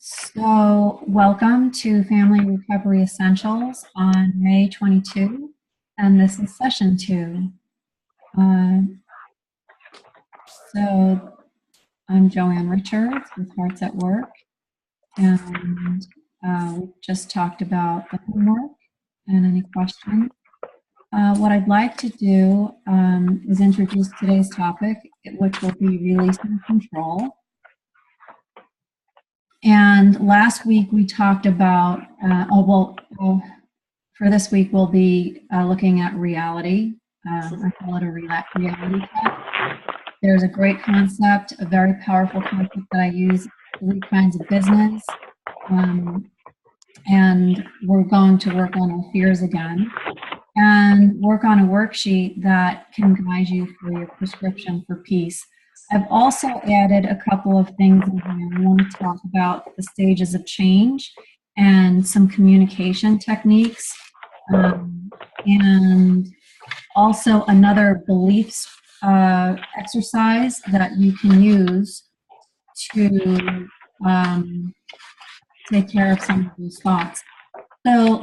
So, welcome to Family Recovery Essentials on May 22, and this is session 2. Uh, so, I'm Joanne Richards with Hearts at Work, and we just talked about the homework and any questions. What I'd like to do is introduce today's topic, which will be releasing control. And last week we talked about, for this week we'll be looking at reality. I call it a reality check. There's a great concept, a very powerful concept that I use 3 kinds of business. And we're going to work on our fears again and work on a worksheet that can guide you for your prescription for peace. I've also added a couple of things in here. I want to talk about the stages of change and some communication techniques, and also another beliefs exercise that you can use to take care of some of those thoughts. So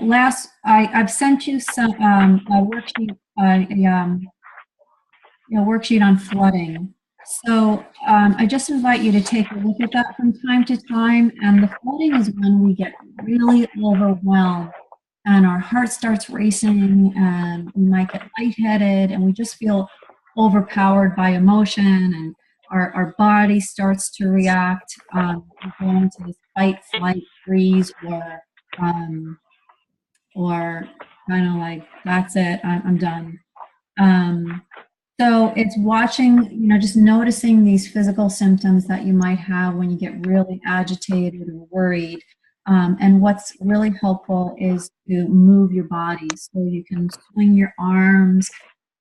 I've sent you some a worksheet, a worksheet on flooding. So I just invite you to take a look at that from time to time. And the flooding is when we get really overwhelmed and our heart starts racing and we might get lightheaded and we just feel overpowered by emotion and our body starts to react. We go into this fight, flight, freeze, or kind of like, that's it, I'm done. So it's watching, just noticing these physical symptoms that you might have when you get really agitated or worried. And what's really helpful is to move your body. So you can swing your arms,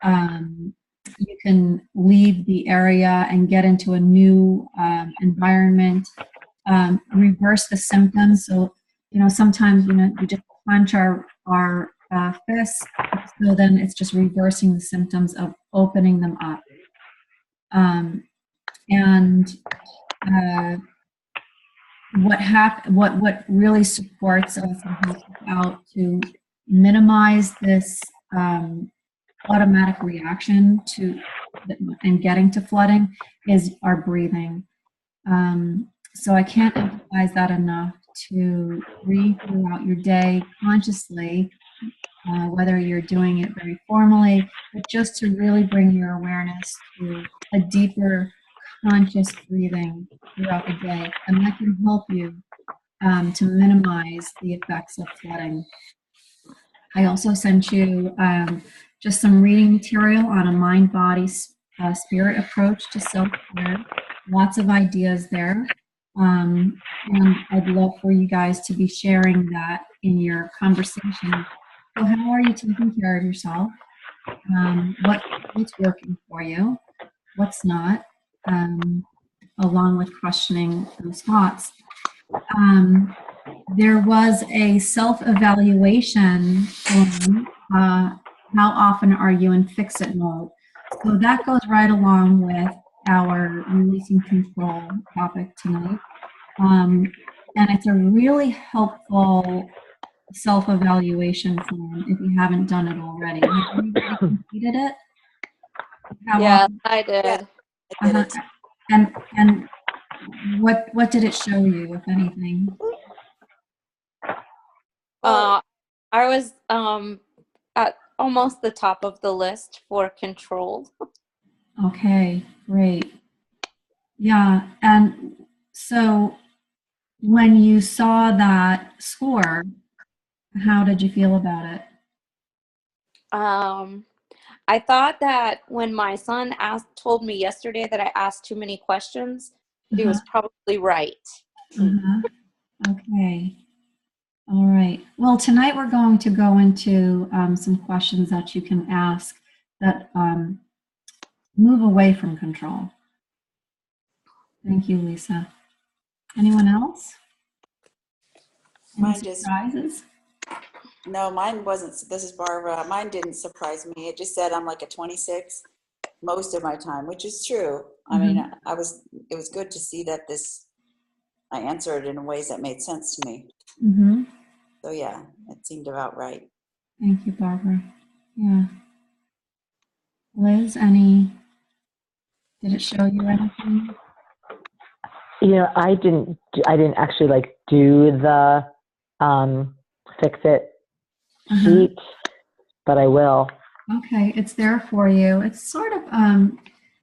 you can leave the area and get into a new environment, reverse the symptoms. So, sometimes, we just clench our fists. So then it's just reversing the symptoms of opening them up. And what really supports us and helps us out to minimize this automatic reaction to and getting to flooding is our breathing. So I can't emphasize that enough, to breathe throughout your day consciously, whether you're doing it very formally, but just to really bring your awareness to a deeper conscious breathing throughout the day. And that can help you to minimize the effects of flooding. I also sent you just some reading material on a mind, body, spirit approach to self-care. Lots of ideas there. And I'd love for you guys to be sharing that in your conversation. So how are you taking care of yourself? What's working for you? What's not? Along with questioning those thoughts. There was a self-evaluation on how often are you in fix-it mode. So that goes right along with our releasing control topic tonight. And it's a really helpful self-evaluation form if you haven't done it already. Have you completed it? Yeah, I did. Yeah, I did it. And what did it show you, if anything? I was at almost the top of the list for control. Okay, great. Yeah, and so when you saw that score, how did you feel about it? I thought that when my son told me yesterday that I asked too many questions, he was probably right. Okay. All right. Well, tonight we're going to go into some questions that you can ask that move away from control. Thank you, Lisa. Anyone else? Any surprises? No, mine wasn't. This is Barbara. Mine didn't surprise me. It just said I'm like a 26 most of my time, which is true. I mean, it was good to see that I answered in ways that made sense to me. Mm-hmm. So yeah, it seemed about right. Thank you, Barbara. Yeah. Liz, did it show you anything? I didn't actually like do the fix it Uh-huh. sheet, but I will. Okay, it's there for you. It's sort of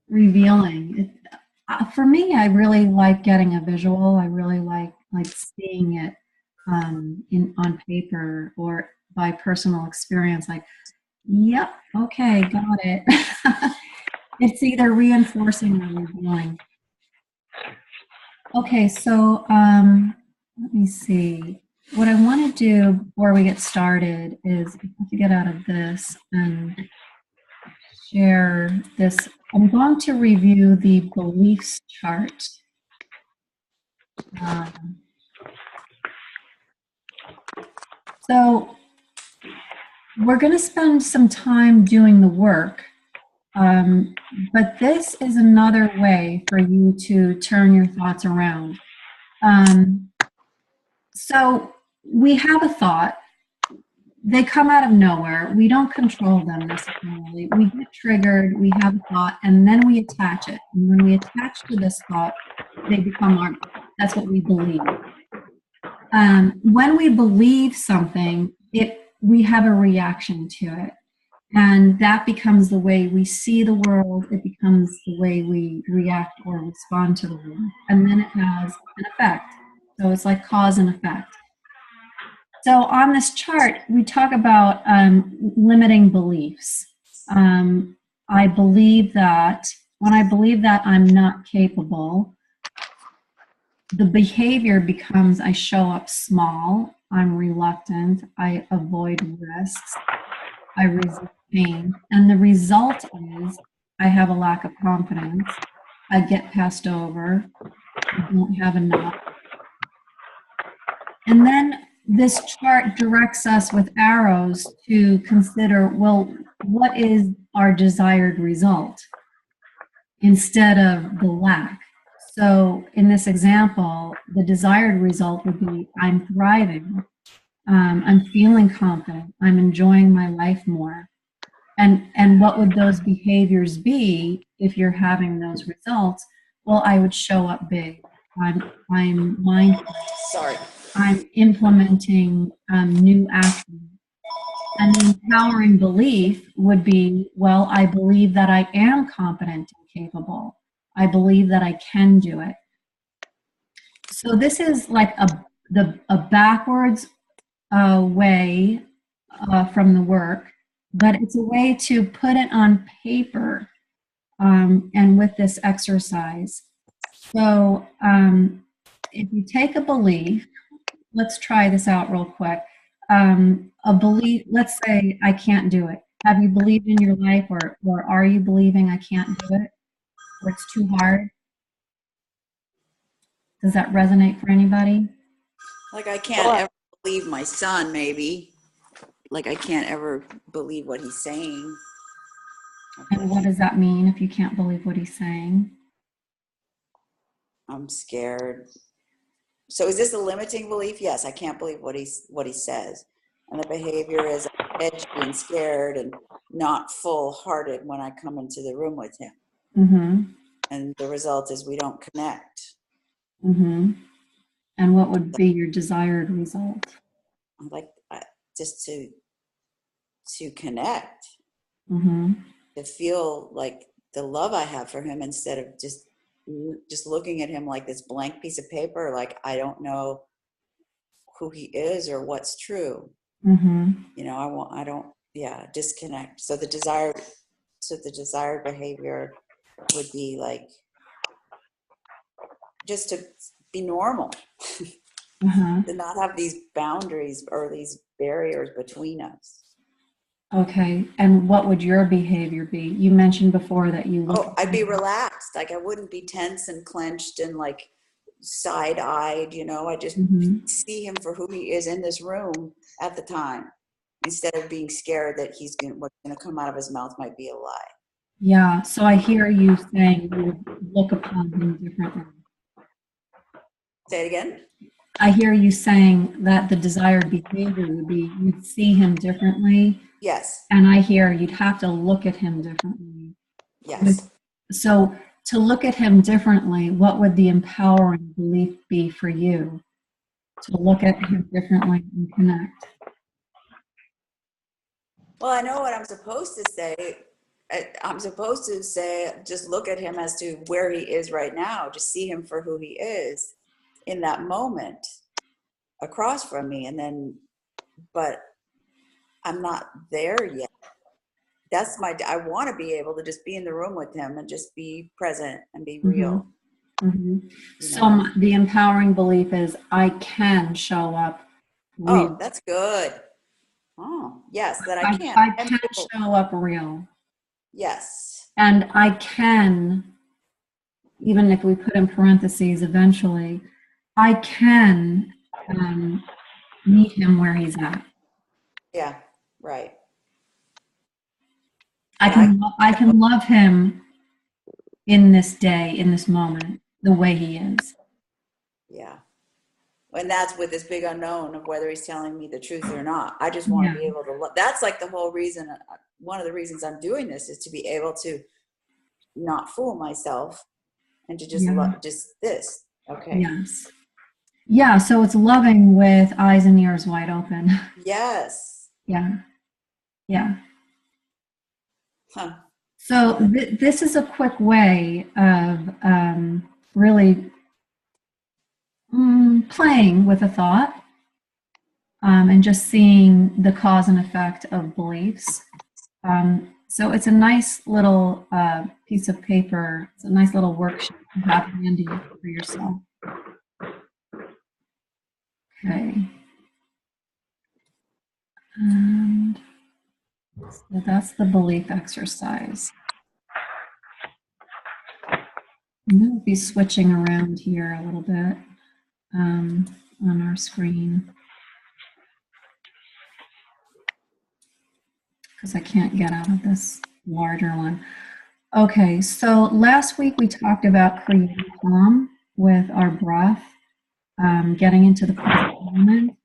revealing. For me, I really like getting a visual. I really like seeing it on paper or by personal experience. Like, yep, okay, got it. It's either reinforcing or revealing. Okay, so let me see. What I want to do before we get started is I have to get out of this and share this. I'm going to review the beliefs chart. So we're going to spend some time doing the work, but this is another way for you to turn your thoughts around. So we have a thought. They come out of nowhere. We don't control them necessarily. We get triggered, we have a thought, and then we attach it. And when we attach to this thought, they become that's what we believe. When we believe something, we have a reaction to it. And that becomes the way we see the world. It becomes the way we react or respond to the world. And then it has an effect. So it's like cause and effect. So on this chart, we talk about limiting beliefs. I believe that when I believe that I'm not capable, the behavior becomes I show up small, I'm reluctant, I avoid risks, I resist pain. And the result is I have a lack of confidence, I get passed over, I don't have enough. And then this chart directs us with arrows to consider, well, what is our desired result instead of the lack? So in this example, the desired result would be I'm thriving, I'm feeling confident, I'm enjoying my life more. And what would those behaviors be if you're having those results? Well, I would show up big. I'm mindful. Sorry. I'm implementing new action. And the empowering belief would be, well, I believe that I am competent and capable. I believe that I can do it. So this is like a backwards way from the work, but it's a way to put it on paper and with this exercise. So if you take a belief, let's try this out real quick. A belief, let's say I can't do it. Have you believed in your life or are you believing I can't do it? Or it's too hard? Does that resonate for anybody? Like I can't ever believe my son, maybe. Like I can't ever believe what he's saying. And what does that mean if you can't believe what he's saying? I'm scared. So is this a limiting belief? Yes, I can't believe what he says. And the behavior is edgy and scared and not full-hearted when I come into the room with him. Mm-hmm. And the result is we don't connect. Mm-hmm. And what would be your desired result? I'd like just to connect, Mm-hmm. to feel like the love I have for him instead of just looking at him like this blank piece of paper, like I don't know who he is or what's true. Mm-hmm. Disconnect. So the desired behavior would be like just to be normal, Uh-huh. to not have these boundaries or these barriers between us. Okay. And what would your behavior be? You mentioned before that you look. I'd be relaxed. Like I wouldn't be tense and clenched and like side-eyed, I just see him for who he is in this room at the time, instead of being scared that what's going to come out of his mouth might be a lie. Yeah. So I hear you saying you would look upon him differently. Say it again. I hear you saying that the desired behavior would be you'd see him differently, Yes. and I hear you'd have to look at him differently. Yes. So to look at him differently, what would the empowering belief be for you to look at him differently and connect? Well, I know what I'm supposed to say. I'm supposed to say, just look at him as to where he is right now. Just see him for who he is in that moment across from me. And then, but I'm not there yet. That's I want to be able to just be in the room with him and just be present and be real. Mm-hmm. So the empowering belief is I can show up real. Oh, that's good. Oh, yes, that I can. I can show up real. Yes. And I can, even if we put in parentheses eventually, I can meet him where he's at. Yeah, right. I can love him in this day, in this moment, the way he is. Yeah. And that's with this big unknown of whether he's telling me the truth or not. I just want to be able to look. That's like the whole reason. One of the reasons I'm doing this is to be able to not fool myself and to just love just this. Okay. Yes. Yeah. So it's loving with eyes and ears wide open. Yes. Yeah. Yeah. Huh. So this is a quick way of really playing with a thought and just seeing the cause and effect of beliefs. So it's a nice little piece of paper. It's a nice little worksheet to have handy for yourself. Okay. And so that's the belief exercise. I'm going to be switching around here a little bit on our screen because I can't get out of this larger one. Okay, so last week we talked about creating calm with our breath, getting into the present moment,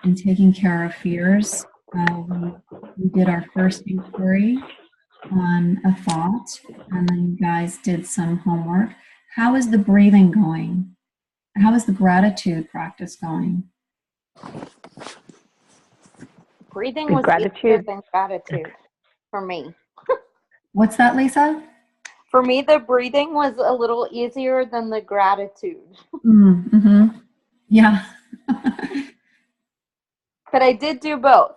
and taking care of fears. We did our first inquiry on a thought, and then you guys did some homework. How is the breathing going? How is the gratitude practice going? Breathing was easier than gratitude for me. What's that, Lisa? For me, the breathing was a little easier than the gratitude. Mm-hmm. Yeah. But I did do both.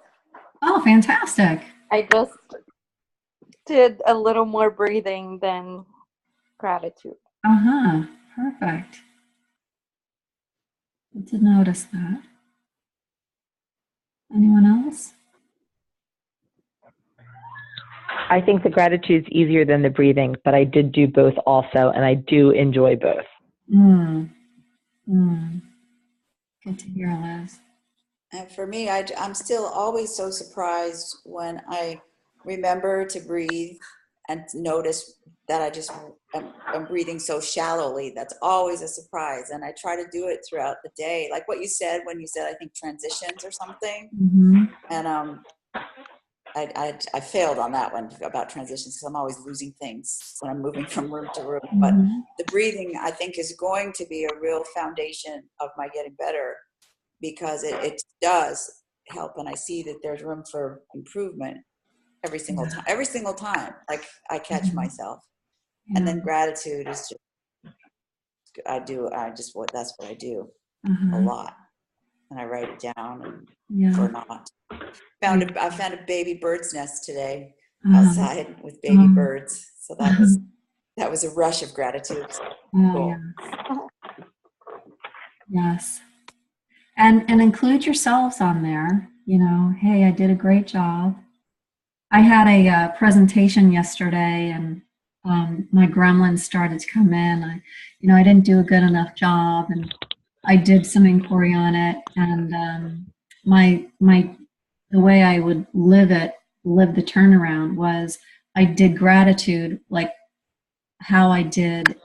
Oh, fantastic. I just did a little more breathing than gratitude. Uh-huh. Perfect. Good to notice that. Anyone else? I think the gratitude's easier than the breathing, but I did do both also, and I do enjoy both. Good to hear, Liz. And for me, I'm still always so surprised when I remember to breathe and notice that I'm breathing so shallowly. That's always a surprise. And I try to do it throughout the day. Like what you said, when you said, I think transitions or something. Mm-hmm. And I failed on that one about transitions because I'm always losing things when I'm moving from room to room. Mm-hmm. But the breathing, I think, is going to be a real foundation of my getting better because it does help. And I see that there's room for improvement every single time. Like I catch myself. And then gratitude is just, that's what I do a lot. And I write it down or not. I found a baby bird's nest today outside with baby birds. So that was a rush of gratitude. Cool. Yes. And include yourselves on there. You know, hey, I did a great job. I had a presentation yesterday, and my gremlins started to come in. I didn't do a good enough job, and I did some inquiry on it. And the way I would live the turnaround was I did gratitude like how I did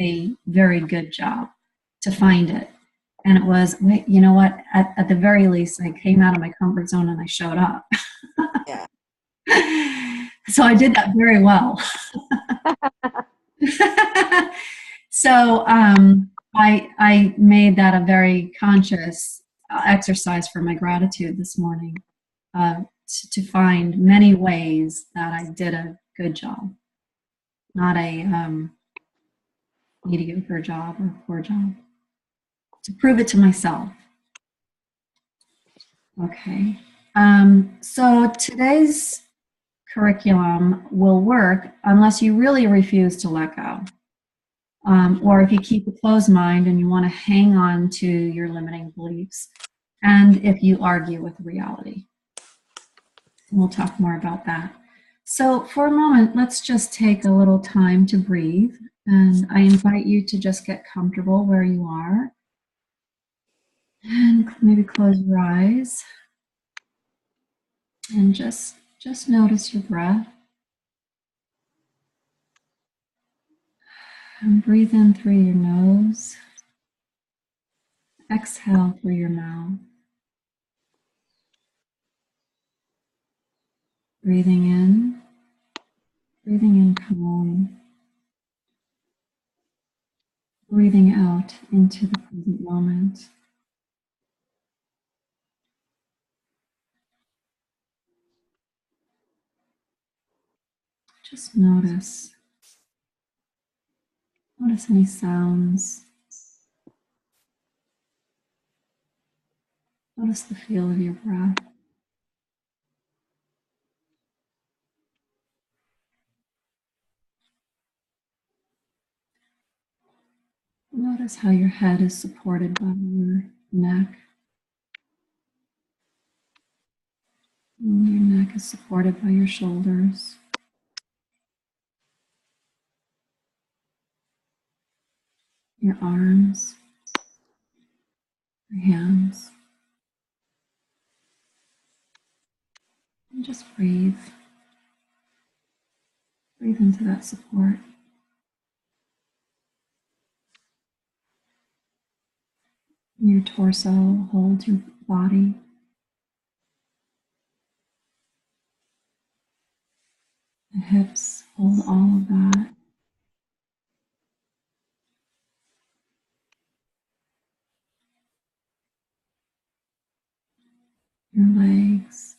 a very good job. to find it. And it was, wait, you know what? At the very least, I came out of my comfort zone and I showed up. Yeah. So I did that very well. So I made that a very conscious exercise for my gratitude this morning, to find many ways that I did a good job, not a mediocre job or poor job, to prove it to myself. Okay. So today's curriculum will work unless you really refuse to let go. Or if you keep a closed mind and you want to hang on to your limiting beliefs, and if you argue with reality. We'll talk more about that. So for a moment, let's just take a little time to breathe. And I invite you to just get comfortable where you are. And maybe close your eyes. And just notice your breath. And breathe in through your nose. Exhale through your mouth. Breathing in calm. Breathing out into the present moment. Just notice. Notice any sounds. Notice the feel of your breath. Notice how your head is supported by your neck. And your neck is supported by your shoulders. Your arms. Your hands. And just breathe. Breathe into that support. Your torso holds your body. The hips hold all of that. Your legs,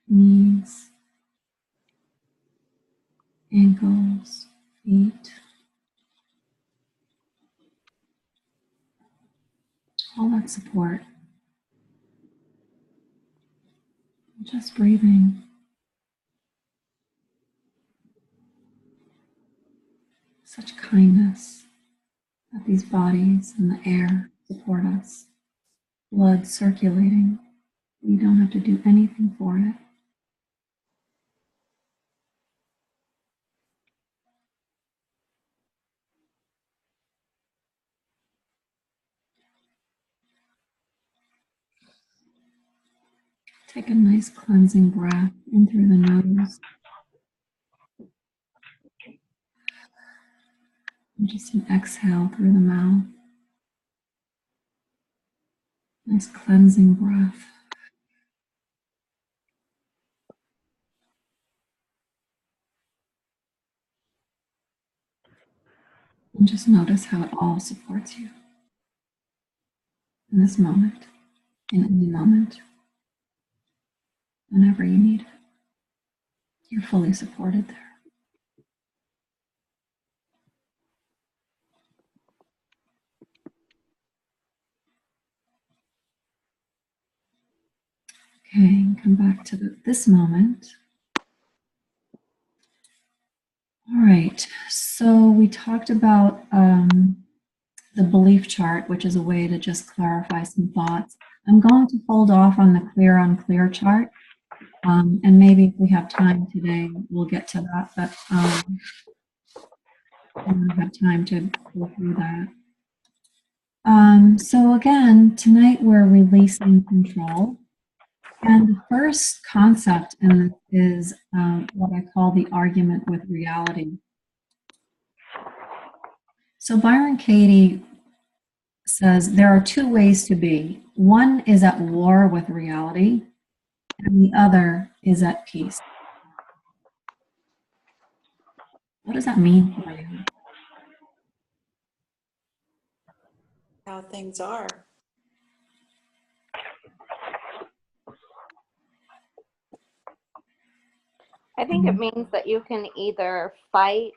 knees, ankles, feet. All that support. Just breathing. Such kindness that these bodies and the air support us. Blood circulating. We don't have to do anything for it. Take a nice cleansing breath in through the nose. And just an exhale through the mouth. Nice cleansing breath. And just notice how it all supports you in this moment, in any moment, whenever you need it. You're fully supported there. Okay, come back to this moment. All right, so we talked about the belief chart, which is a way to just clarify some thoughts. I'm going to hold off on the clear unclear chart, and maybe if we have time today, we'll get to that, but I don't have time to go through that. So again, tonight we're releasing control. And the first concept in this is what I call the argument with reality. So Byron Katie says, there are two ways to be. One is at war with reality, and the other is at peace. What does that mean for you? How things are. I think it means that you can either fight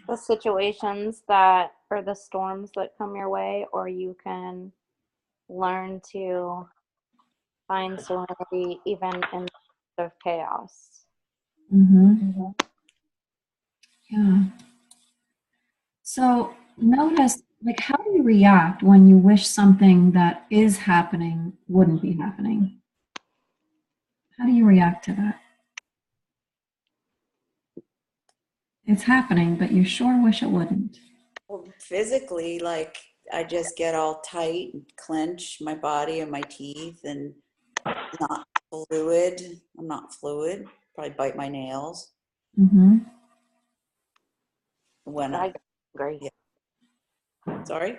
the situations that, or the storms that come your way, or you can learn to find serenity even in the midst of chaos. Mm-hmm. Yeah. So notice, like, how do you react when you wish something that is happening wouldn't be happening? How do you react to that? It's happening, but you sure wish it wouldn't. Well, physically, like I just get all tight and clench my body and my teeth and not fluid. I'm not fluid. Probably bite my nails. Mm-hmm. When I get angry. Yeah. Sorry?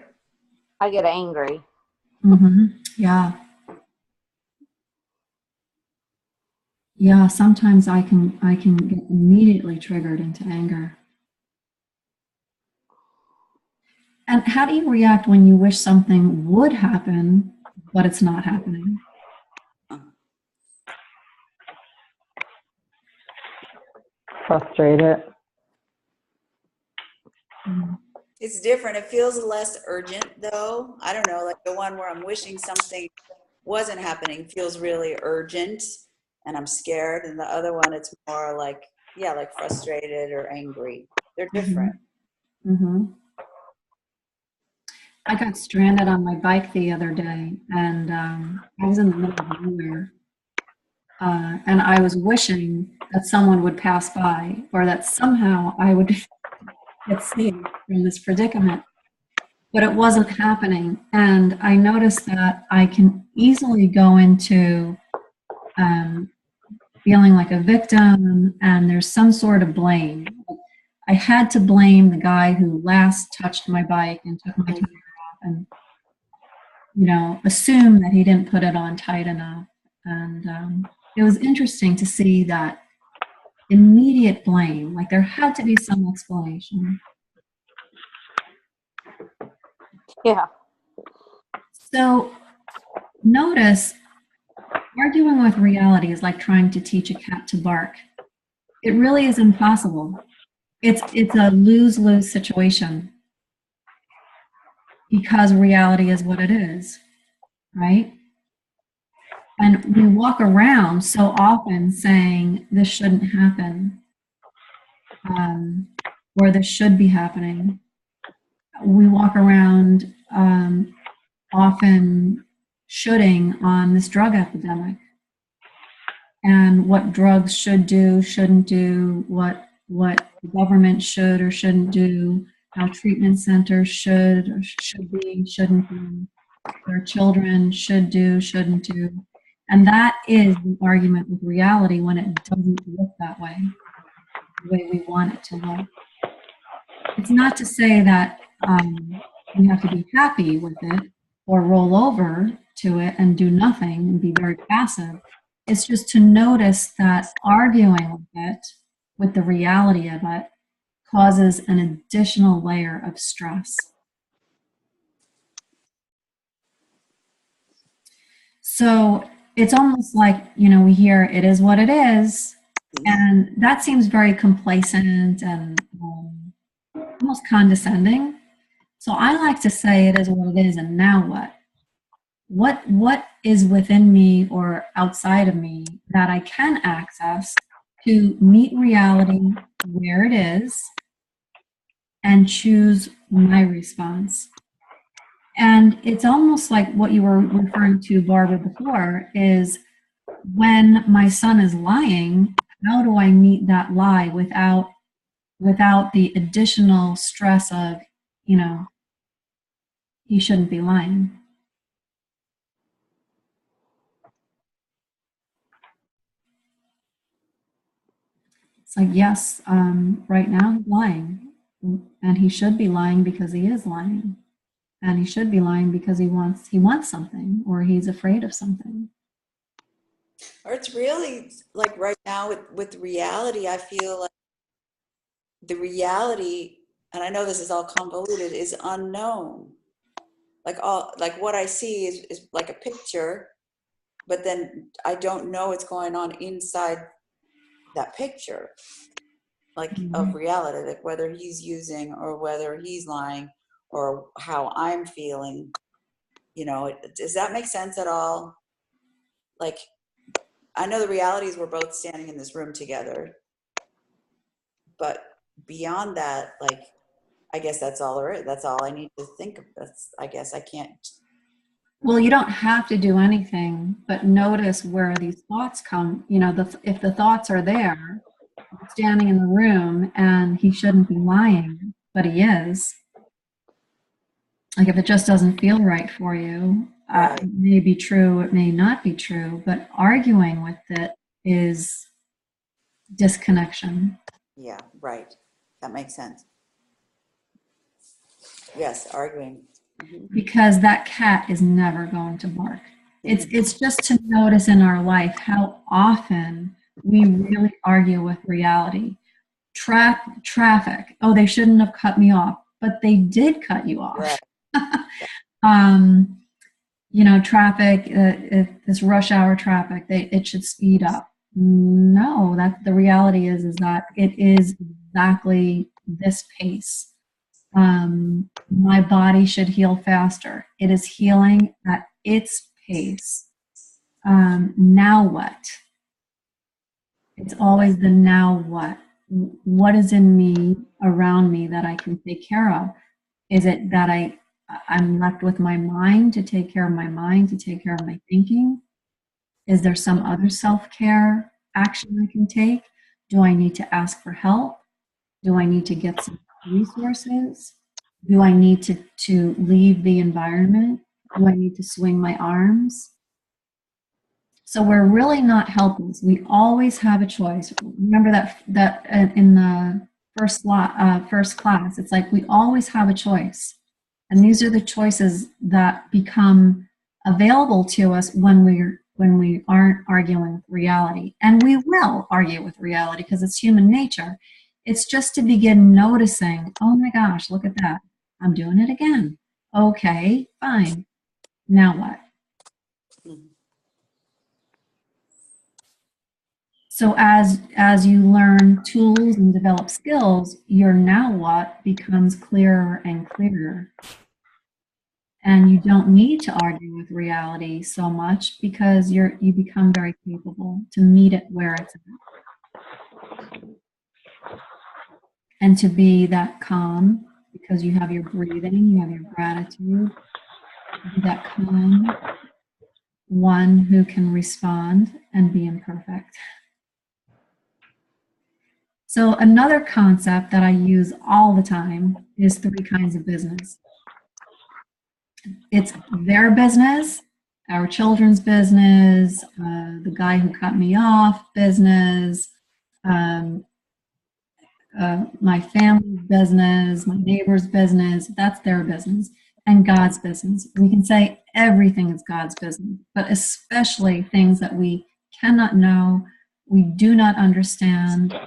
I get angry. Mm-hmm. Yeah. Yeah, sometimes I can get immediately triggered into anger. And how do you react when you wish something would happen, but it's not happening? Frustrated. Mm. It's different. It feels less urgent though. I don't know, like the one where I'm wishing something wasn't happening feels really urgent and I'm scared. And the other one, it's more like, yeah, like frustrated or angry. They're different. Mm-hmm. I got stranded on my bike the other day, and I was in the middle of nowhere. And I was wishing that someone would pass by or that somehow I would get saved from this predicament. But it wasn't happening. And I noticed that I can easily go into feeling like a victim, and there's some sort of blame. I had to blame the guy who last touched my bike and took my tire off, and assume that he didn't put it on tight enough. And it was interesting to see that immediate blame. Like there had to be some explanation. Yeah. So notice, arguing with reality is like trying to teach a cat to bark. It really is impossible. It's a lose-lose situation because reality is what it is, right? And we walk around so often saying this shouldn't happen, or this should be happening. We walk around often shoulding on this drug epidemic and what drugs should do, shouldn't do, what the government should or shouldn't do, how treatment centers should or should be, shouldn't be, what our children should do, shouldn't do. And that is the argument with reality when it doesn't look that way, the way we want it to look. It's not to say that we have to be happy with it or roll over to it and do nothing and be very passive. It's just to notice that arguing with it, with the reality of it, causes an additional layer of stress. So it's almost like, we hear it is what it is, and that seems very complacent and almost condescending. So I like to say it is what it is, and now what? What is within me or outside of me that I can access to meet reality where it is and choose my response? And it's almost like what you were referring to, Barbara, before, is when my son is lying, how do I meet that lie without the additional stress of, he shouldn't be lying? It's like, yes, right now he's lying, and he should be lying because he is lying. and he should be lying because he wants something, or he's afraid of something. Or it's really like right now with reality, I feel like the reality, and I know this is all convoluted, is unknown. Like what I see is like a picture, but then I don't know what's going on inside that picture, like of reality, like whether he's using or whether he's lying or how I'm feeling. You know, does that make sense at all? Like, I know the reality is we're both standing in this room together, but beyond that, like, I guess that's all there is. That's all I need to think of. I guess I can't. Well, you don't have to do anything, but notice where these thoughts come. You know, if the thoughts are there, standing in the room, and he shouldn't be lying, but he is. Like if it just doesn't feel right for you, Right. it may be true, it may not be true, but arguing with it is disconnection. Yeah, right. That makes sense. Yes, arguing. Because that cat is never going to bark. It's just to notice in our life how often we really argue with reality. Traffic. Oh, they shouldn't have cut me off, but they did cut you off. Right. You know, traffic, if this rush hour traffic, it should speed up. No, that the reality is that it is exactly this pace. My body should heal faster. It is healing at its pace. Now what? It's always the now what. What is in me, around me, that I can take care of? Is it that I'm left with my mind to take care of my mind, to take care of my thinking? Is there some other self-care action I can take? Do I need to ask for help? Do I need to get some resources? Do I need to leave the environment? Do I need to swing my arms? So we're really not helpless. We always have a choice. Remember that in the first class, it's like we always have a choice. And these are the choices that become available to us when we aren't arguing with reality. And we will argue with reality because it's human nature. It's just to begin noticing, oh my gosh, look at that. I'm doing it again. Okay, fine. Now what? So as you learn tools and develop skills, your now what becomes clearer and clearer. And you don't need to argue with reality so much because you become very capable to meet it where it's at. And to be that calm because you have your breathing, you have your gratitude, be that calm one who can respond and be imperfect. So another concept that I use all the time is 3 kinds of business. It's their business, our children's business, the guy who cut me off business, my family's business, my neighbor's business, that's their business, and God's business. We can say everything is God's business, but especially things that we cannot know, we do not understand,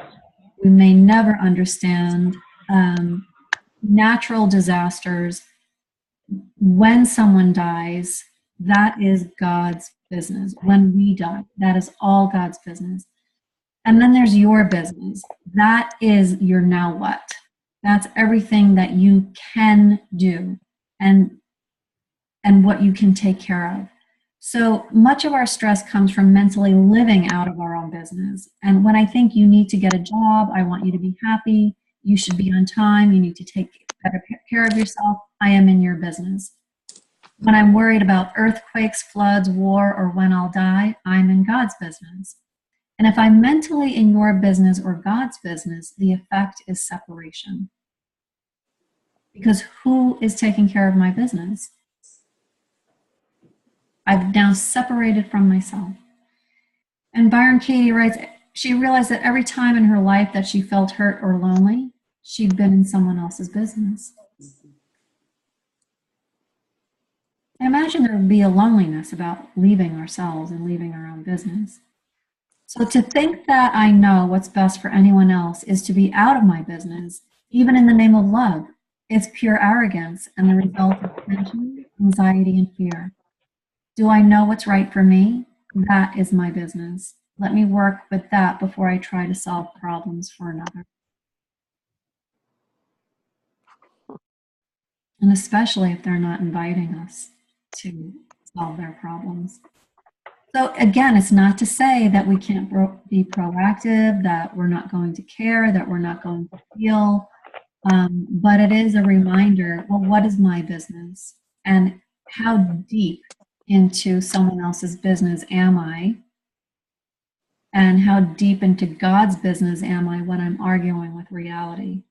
we may never understand, natural disasters. When someone dies, that is God's business. When we die, that is all God's business. And then there's your business. That is your now what. That's everything that you can do and what you can take care of. So much of our stress comes from mentally living out of our own business. And when I think you need to get a job, I want you to be happy, you should be on time, you need to take better care of yourself, I am in your business. When I'm worried about earthquakes, floods, war, or when I'll die, I'm in God's business. And if I'm mentally in your business or God's business, the effect is separation. Because who is taking care of my business? I've now separated from myself. And Byron Katie writes, she realized that every time in her life that she felt hurt or lonely, she'd been in someone else's business. I imagine there would be a loneliness about leaving ourselves and leaving our own business. So to think that I know what's best for anyone else is to be out of my business, even in the name of love. It's pure arrogance and the result of tension, anxiety, and fear. Do I know what's right for me? That is my business. Let me work with that before I try to solve problems for another. And especially if they're not inviting us to solve their problems. So again, it's not to say that we can't be proactive, that we're not going to care, that we're not going to feel, but it is a reminder, well, what is my business? And how deep into someone else's business am I? And how deep into God's business am I when I'm arguing with reality?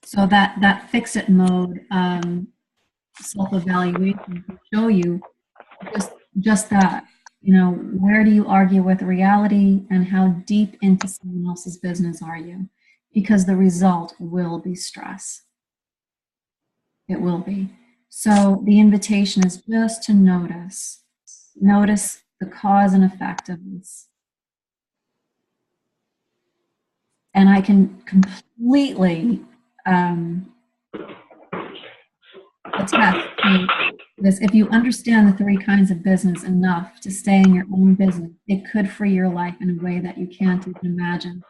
So that fix-it mode self-evaluation can show you just that, where do you argue with reality and how deep into someone else's business are you? Because the result will be stress. It will be. So the invitation is just to notice the cause and effect of this. And I can completely attest to this. If you understand the 3 kinds of business enough to stay in your own business, it could free your life in a way that you can't even imagine.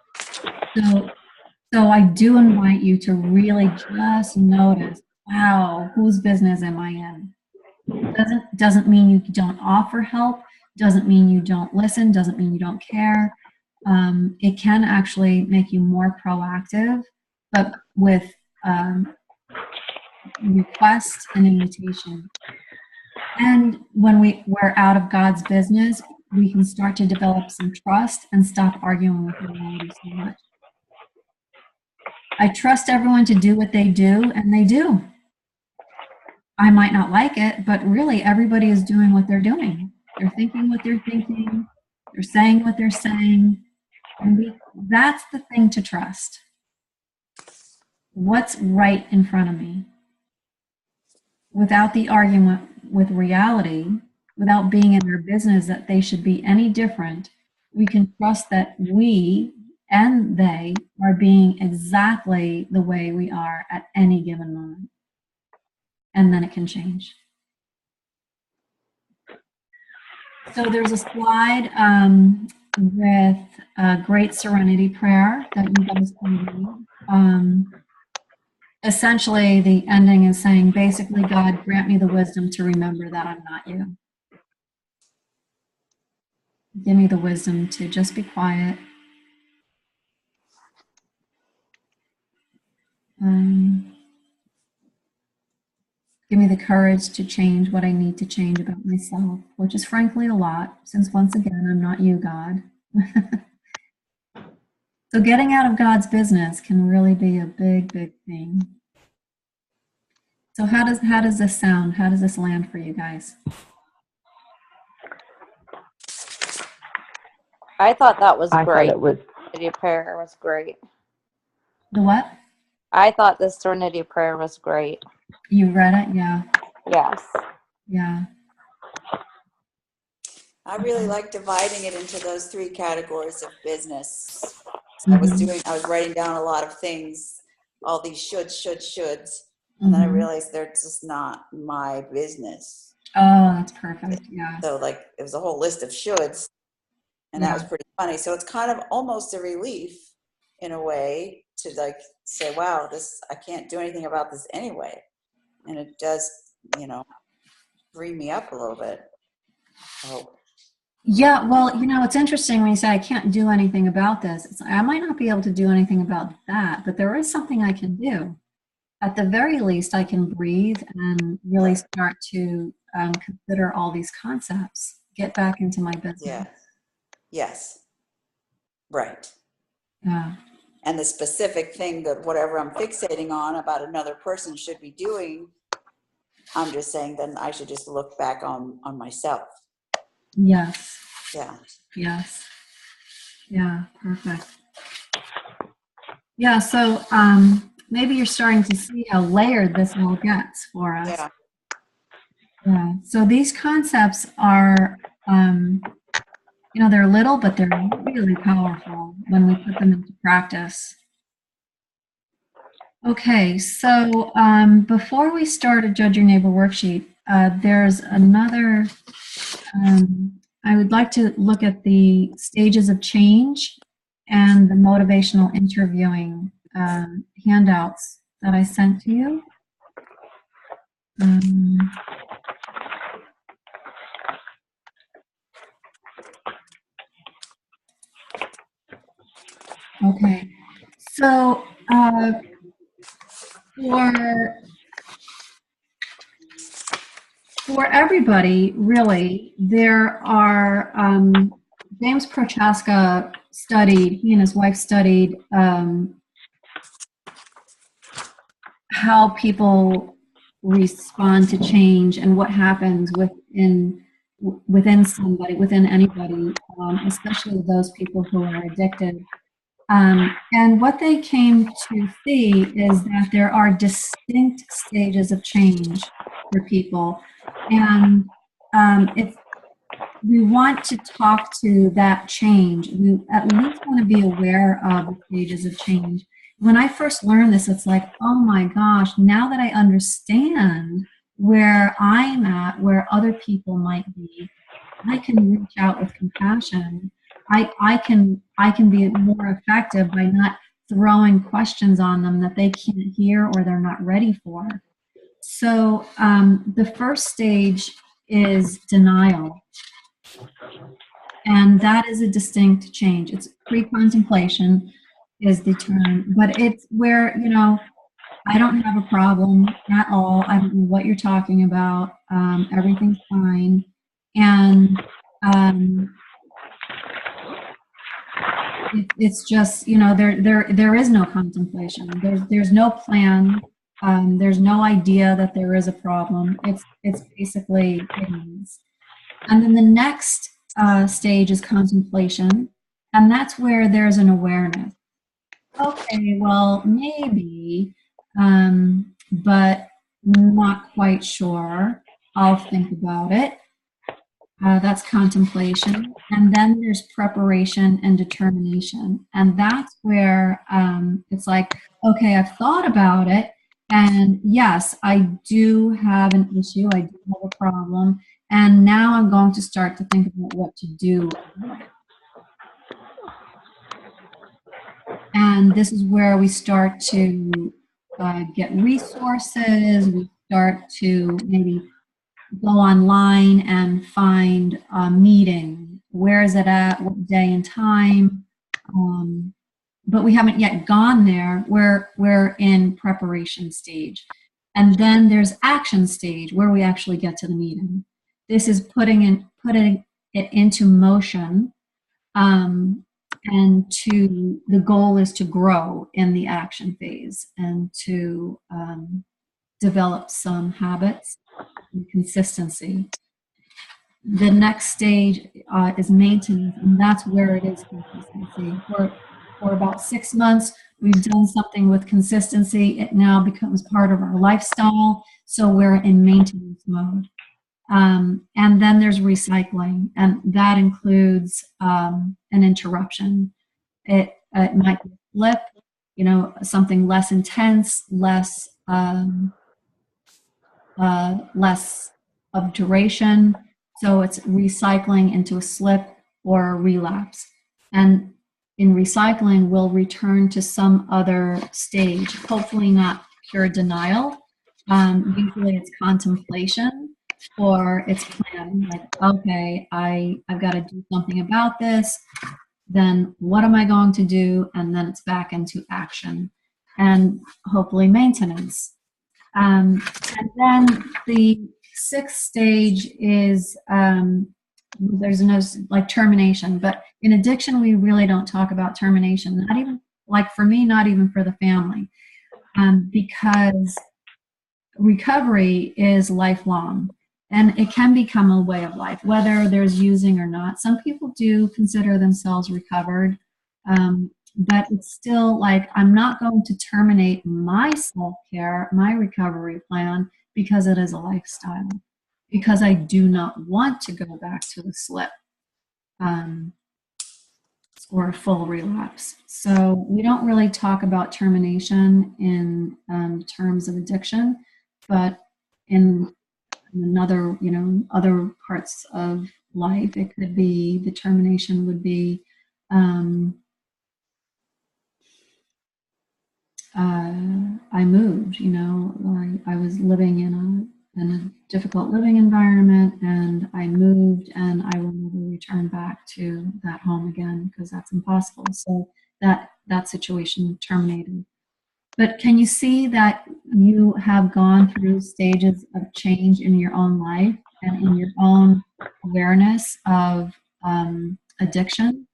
So I do invite you to really just notice, wow, whose business am I in? Doesn't mean you don't offer help, doesn't mean you don't listen, doesn't mean you don't care. It can actually make you more proactive, but with request and invitation. And when we're out of God's business, we can start to develop some trust and stop arguing with reality so much. I trust everyone to do what they do, and they do. I might not like it, but really everybody is doing what they're doing. They're thinking what they're thinking. They're saying what they're saying. And that's the thing to trust. What's right in front of me? Without the argument with reality, without being in their business that they should be any different, we can trust that we and they are being exactly the way we are at any given moment. And then it can change. So there's a slide with a great serenity prayer that you guys can read. Essentially, the ending is saying, basically, God, grant me the wisdom to remember that I'm not you. Give me the wisdom to just be quiet. Give me the courage to change what I need to change about myself, which is frankly a lot, since once again, I'm not you, God. So getting out of God's business can really be a big, big thing. So how does this sound? How does this land for you guys? I thought that was I great. thought it was. Serenity prayer was great. The what? I thought the serenity prayer was great. You read it? Yeah. Yes. Yeah. I really like dividing it into those 3 categories of business. Mm-hmm. I was writing down a lot of things, all these shoulds, and then I realized they're just not my business. Oh, that's perfect. Yeah. So like it was a whole list of shoulds, and that was pretty funny. So it's kind of almost a relief in a way to like say, wow, I can't do anything about this anyway. And it does, free me up a little bit. Oh. Yeah, well, it's interesting when you say I can't do anything about this. I might not be able to do anything about that, but there is something I can do. At the very least, I can breathe and really start to consider all these concepts, get back into my business. Yeah. Yes. Right. Yeah. And the specific thing that whatever I'm fixating on about another person should be doing, I'm just saying then I should just look back on myself. Yes. Yeah. Yes. Yeah, perfect. Yeah, so maybe you're starting to see how layered this all gets for us. Yeah. Yeah. So these concepts are, they're little, but they're really powerful when we put them into practice. Okay, so before we start a Judge Your Neighbor worksheet, there's another, I would like to look at the stages of change and the motivational interviewing handouts that I sent to you. Okay, so for everybody, really, there are, James Prochaska studied, he and his wife studied how people respond to change and what happens within somebody, within anybody, especially those people who are addicted. And what they came to see is that there are distinct stages of change for people. And if we want to talk to that change, we at least want to be aware of the stages of change. When I first learned this, it's like, oh my gosh, now that I understand where I'm at, where other people might be, I can reach out with compassion. I can be more effective by not throwing questions on them that they can't hear or they're not ready for. So the first stage is denial. And that is a distinct change. It's pre-contemplation is the term, but it's where, I don't have a problem at all. I don't know what you're talking about. Everything's fine. And it's just, there is no contemplation. There's no plan. There's no idea that there is a problem. It's basically ignorance. And then the next stage is contemplation, and that's where there's an awareness. Okay, well, maybe, but not quite sure. I'll think about it. That's contemplation. And then there's preparation and determination. And that's where it's like, okay, I've thought about it. And yes, I do have an issue. I do have a problem. And now I'm going to start to think about what to do. And this is where we start to get resources. We start to maybe go online and find a meeting. Where is it at? What day and time? But we haven't yet gone there. We're in preparation stage. And then there's action stage where we actually get to the meeting. This is putting it into motion. And the goal is to grow in the action phase and to develop some habits and consistency. The next stage is maintenance, and that's where it is consistency. For about 6 months, we've done something with consistency. It now becomes part of our lifestyle, so we're in maintenance mode. And then there's recycling, and that includes an interruption. It might be a flip, something less intense, less of duration. So it's recycling into a slip or a relapse. And in recycling, we'll return to some other stage, hopefully not pure denial. Usually it's contemplation, or it's planning, like, okay, I've got to do something about this. Then what am I going to do? And then it's back into action and hopefully maintenance. And then the sixth stage is, there's no, like, termination. But in addiction, we really don't talk about termination. Not even, like, for me, not even for the family. Because recovery is lifelong. And it can become a way of life, whether there's using or not. Some people do consider themselves recovered, but it's still like I'm not going to terminate my self-care, my recovery plan, because it is a lifestyle, because I do not want to go back to the slip. Or a full relapse. So we don't really talk about termination in terms of addiction, but in another, other parts of life, it could be the termination would be I moved. I was living in a difficult living environment, and I moved, and I will never return back to that home again because that's impossible. So that situation terminated. But can you see that you have gone through stages of change in your own life and in your own awareness of addiction?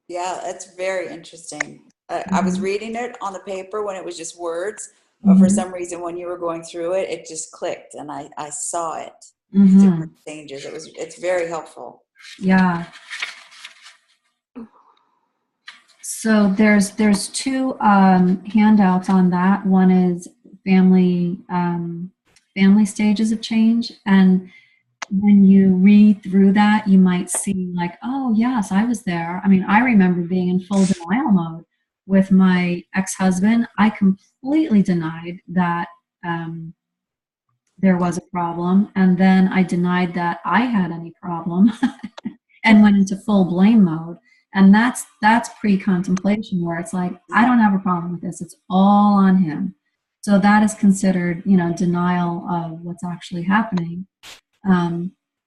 Yeah, that's very interesting. I was reading it on the paper when it was just words, but for some reason, when you were going through it, it just clicked, and I saw it. Different changes. It's very helpful. Yeah. So there's two handouts on that. One is family stages of change, and when you read through that, you might see like, oh yes, I was there. I mean, I remember being in full denial mode with my ex-husband. I completely denied that there was a problem, and then I denied that I had any problem and went into full blame mode. And that's pre-contemplation, where it's like, I don't have a problem with this, it's all on him. So that is considered, denial of what's actually happening.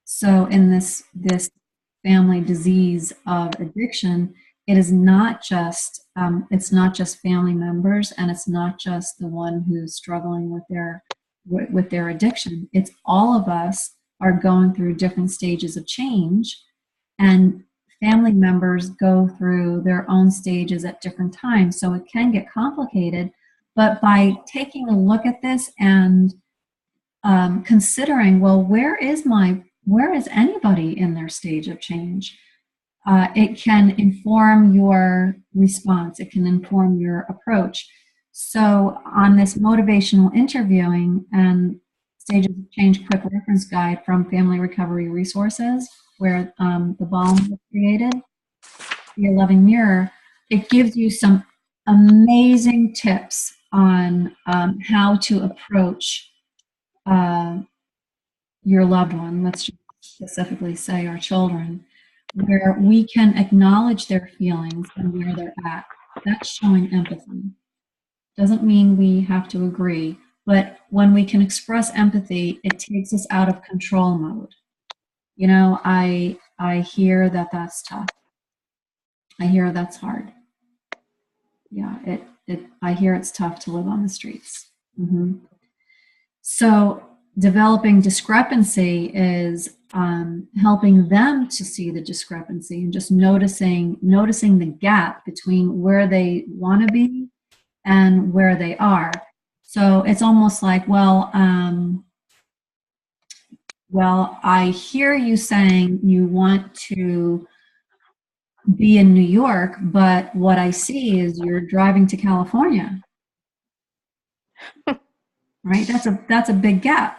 So in this family disease of addiction, it is not just it's not just family members, and it's not just the one who's struggling with their addiction. It's all of us are going through different stages of change, and family members go through their own stages at different times. So it can get complicated, but by taking a look at this and considering, well, where is anybody in their stage of change? It can inform your response. It can inform your approach. So on this motivational interviewing and stages of change quick reference guide from Family Recovery Resources, where the Balm was created, Your Loving Mirror, it gives you some amazing tips on how to approach your loved one, let's just specifically say our children, where we can acknowledge their feelings and where they're at. That's showing empathy. Doesn't mean we have to agree, but when we can express empathy, it takes us out of control mode. I hear that that's tough. I hear that's hard. Yeah, I hear it's tough to live on the streets. So developing discrepancy is helping them to see the discrepancy and just noticing the gap between where they want to be and where they are. So it's almost like, well, I hear you saying you want to be in New York, but what I see is you're driving to California. Right? That's a big gap.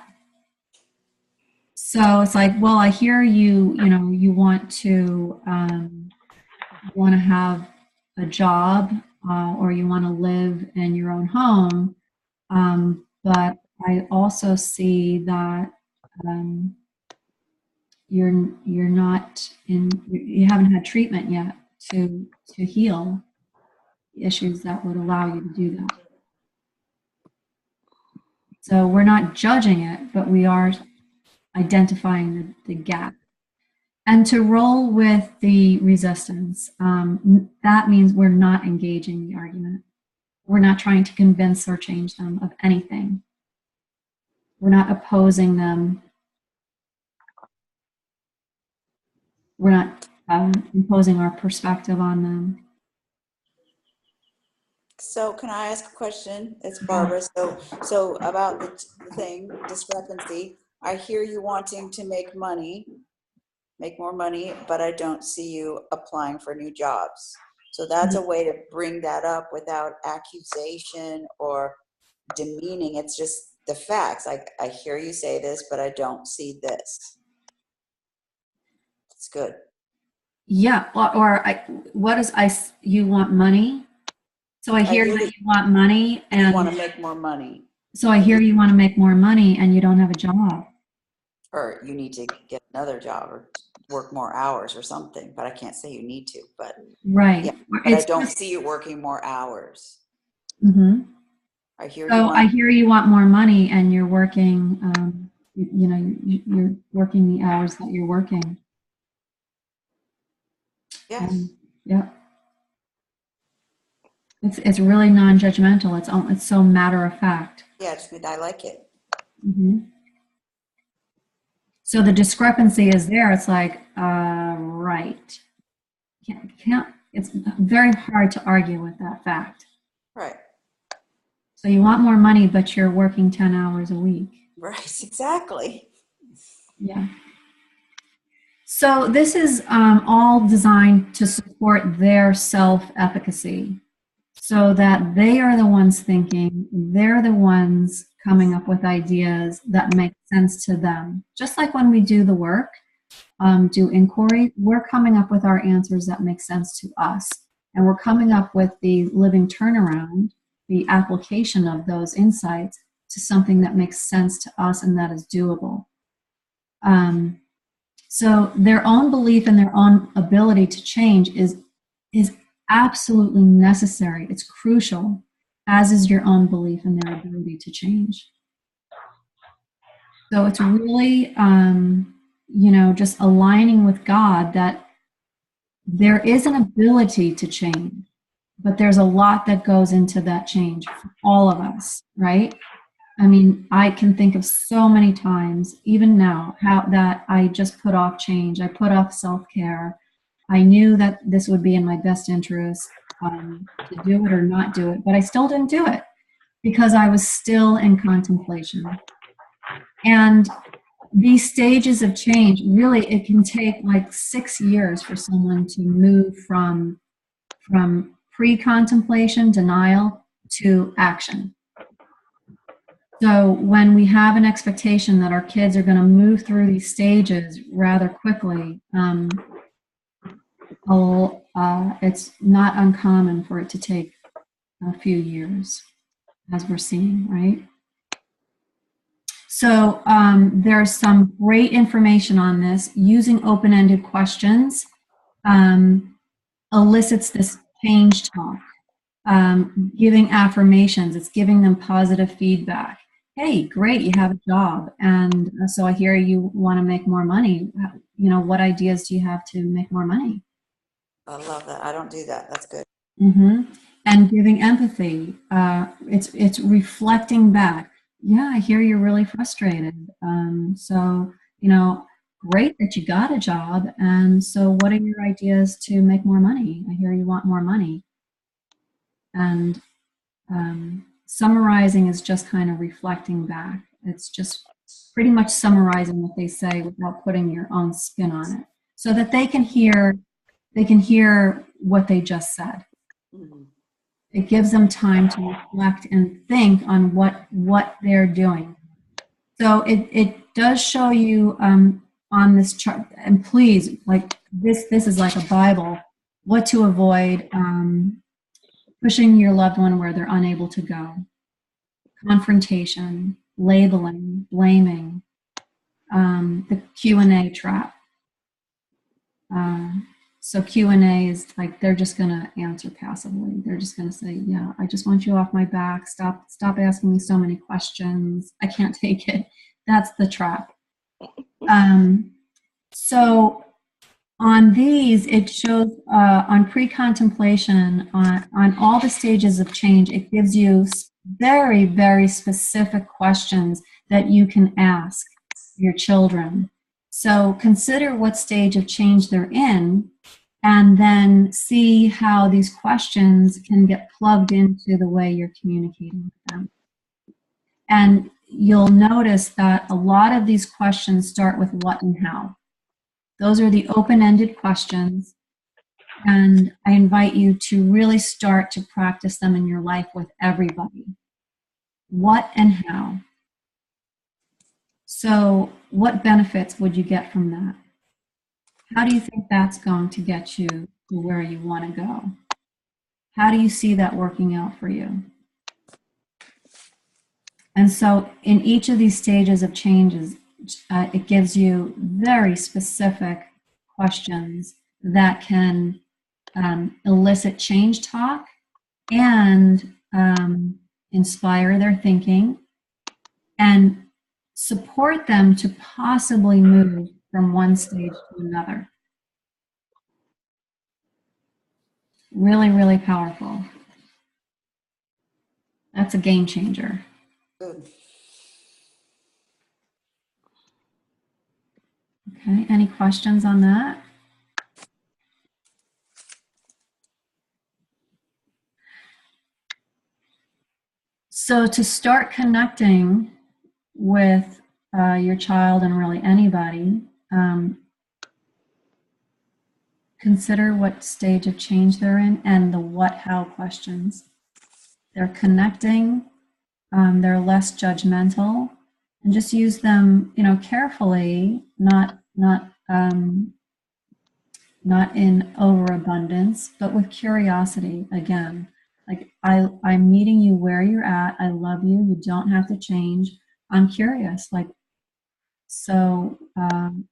So it's like, well, I hear you, you want to have a job or you want to live in your own home. But I also see that you haven't had treatment yet to heal issues that would allow you to do that. So we're not judging it, but we are identifying the gap. And to roll with the resistance, that means we're not engaging the argument. We're not trying to convince or change them of anything. We're not opposing them. We're not imposing our perspective on them. So can I ask a question? It's Barbara. So about the thing, discrepancy, I hear you wanting to make more money, but I don't see you applying for new jobs. So that's a way to bring that up without accusation or demeaning. It's just the facts. I hear you say this, but I don't see this. It's good. Yeah, you want money? So I hear that you want money, You and want to make more money, so I hear you want to make more money and you don't have a job. or you need to get another job or work more hours or something, but I can't say you need to, but Right. yeah, but I don't see you working more hours. Mm-hmm. I hear So I hear you want more money and you're working, you're working the hours that you're working. yes. Yeah. It's really non-judgmental. It's so matter of fact. Yeah, I like it. Mm-hmm. So the discrepancy is there. It's like, right. Can't, it's very hard to argue with that fact. Right. So you want more money, but you're working 10 hours a week. Right, exactly. Yeah. So this is all designed to support their self-efficacy so that they are the ones thinking, they're the ones coming up with ideas that make sense to them. Just like when we do the work, do inquiry, we're coming up with our answers that make sense to us. And we're coming up with the living turnaround, the application of those insights to something that makes sense to us and that is doable. So their own belief in their own ability to change is absolutely necessary. It's crucial, as is your own belief in their ability to change. So it's really, just aligning with God that there is an ability to change, but there's a lot that goes into that change for all of us, right? I mean, I can think of so many times, even now, how that I just put off change. I put off self-care. I knew that this would be in my best interest to do it or not do it, but I still didn't do it because I was still in contemplation. And these stages of change, really, it can take like 6 years for someone to move from pre-contemplation, denial, to action. So when we have an expectation that our kids are going to move through these stages rather quickly, it's not uncommon for it to take a few years, as we're seeing, right? So there's some great information on this. Using open-ended questions elicits this change talk. Giving affirmations, it's giving them positive feedback. Hey, great, you have a job, and so I hear you want to make more money. What ideas do you have to make more money? I love that. I don't do that. That's good. Mm-hmm. And giving empathy, it's reflecting back. Yeah, I hear you're really frustrated. So great that you got a job, and so what are your ideas to make more money? I hear you want more money. And summarizing is just kind of reflecting back. It's just pretty much summarizing what they say without putting your own spin on it, so that they can hear what they just said. Mm-hmm. It gives them time to reflect and think on what they're doing. So it does show you on this chart, and please, like this is like a Bible, what to avoid. Pushing your loved one where they're unable to go, confrontation, labeling, blaming, the Q&A trap. So Q&A is like they're just going to answer passively. They're just going to say, yeah, I just want you off my back. Stop asking me so many questions. I can't take it. That's the trap. So on these, it shows on pre-contemplation, on all the stages of change, it gives you very, very specific questions that you can ask your children. So consider what stage of change they're in, and then see how these questions can get plugged into the way you're communicating with them. And you'll notice that a lot of these questions start with what and how. Those are the open-ended questions. And I invite you to really start to practice them in your life with everybody. What and how? So, what benefits would you get from that? How do you think that's going to get you to where you want to go? How do you see that working out for you? And so, in each of these stages of changes, it gives you very specific questions that can elicit change talk and inspire their thinking and support them to possibly move from one stage to another. Really, really powerful. That's a game changer. Good. Okay, any questions on that? So to start connecting with your child and really anybody, consider what stage of change they're in and the what, how questions. They're connecting, they're less judgmental, and just use them, carefully, not in overabundance, but with curiosity. Again, like I'm meeting you where you're at. I love you. You don't have to change. I'm curious. Like, so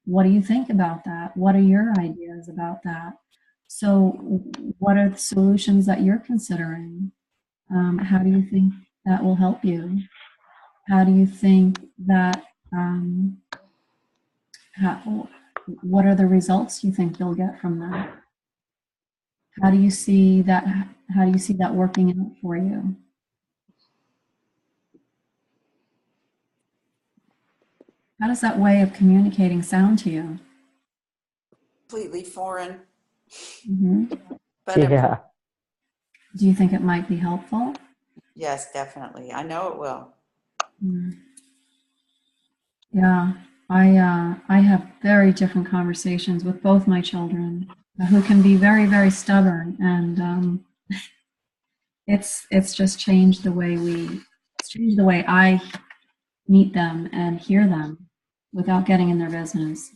what do you think about that? What are your ideas about that? So what are the solutions that you're considering? How do you think that will help you? How do you think that, what are the results you think you'll get from that? How do you see that, working out for you? How does that way of communicating sound to you? Completely foreign, Hmm. but Yeah. Do you think it might be helpful? yes, definitely. I know it will. Mm. Yeah, I have very different conversations with both my children, who can be very, very stubborn, and it's just changed the way I meet them and hear them without getting in their business.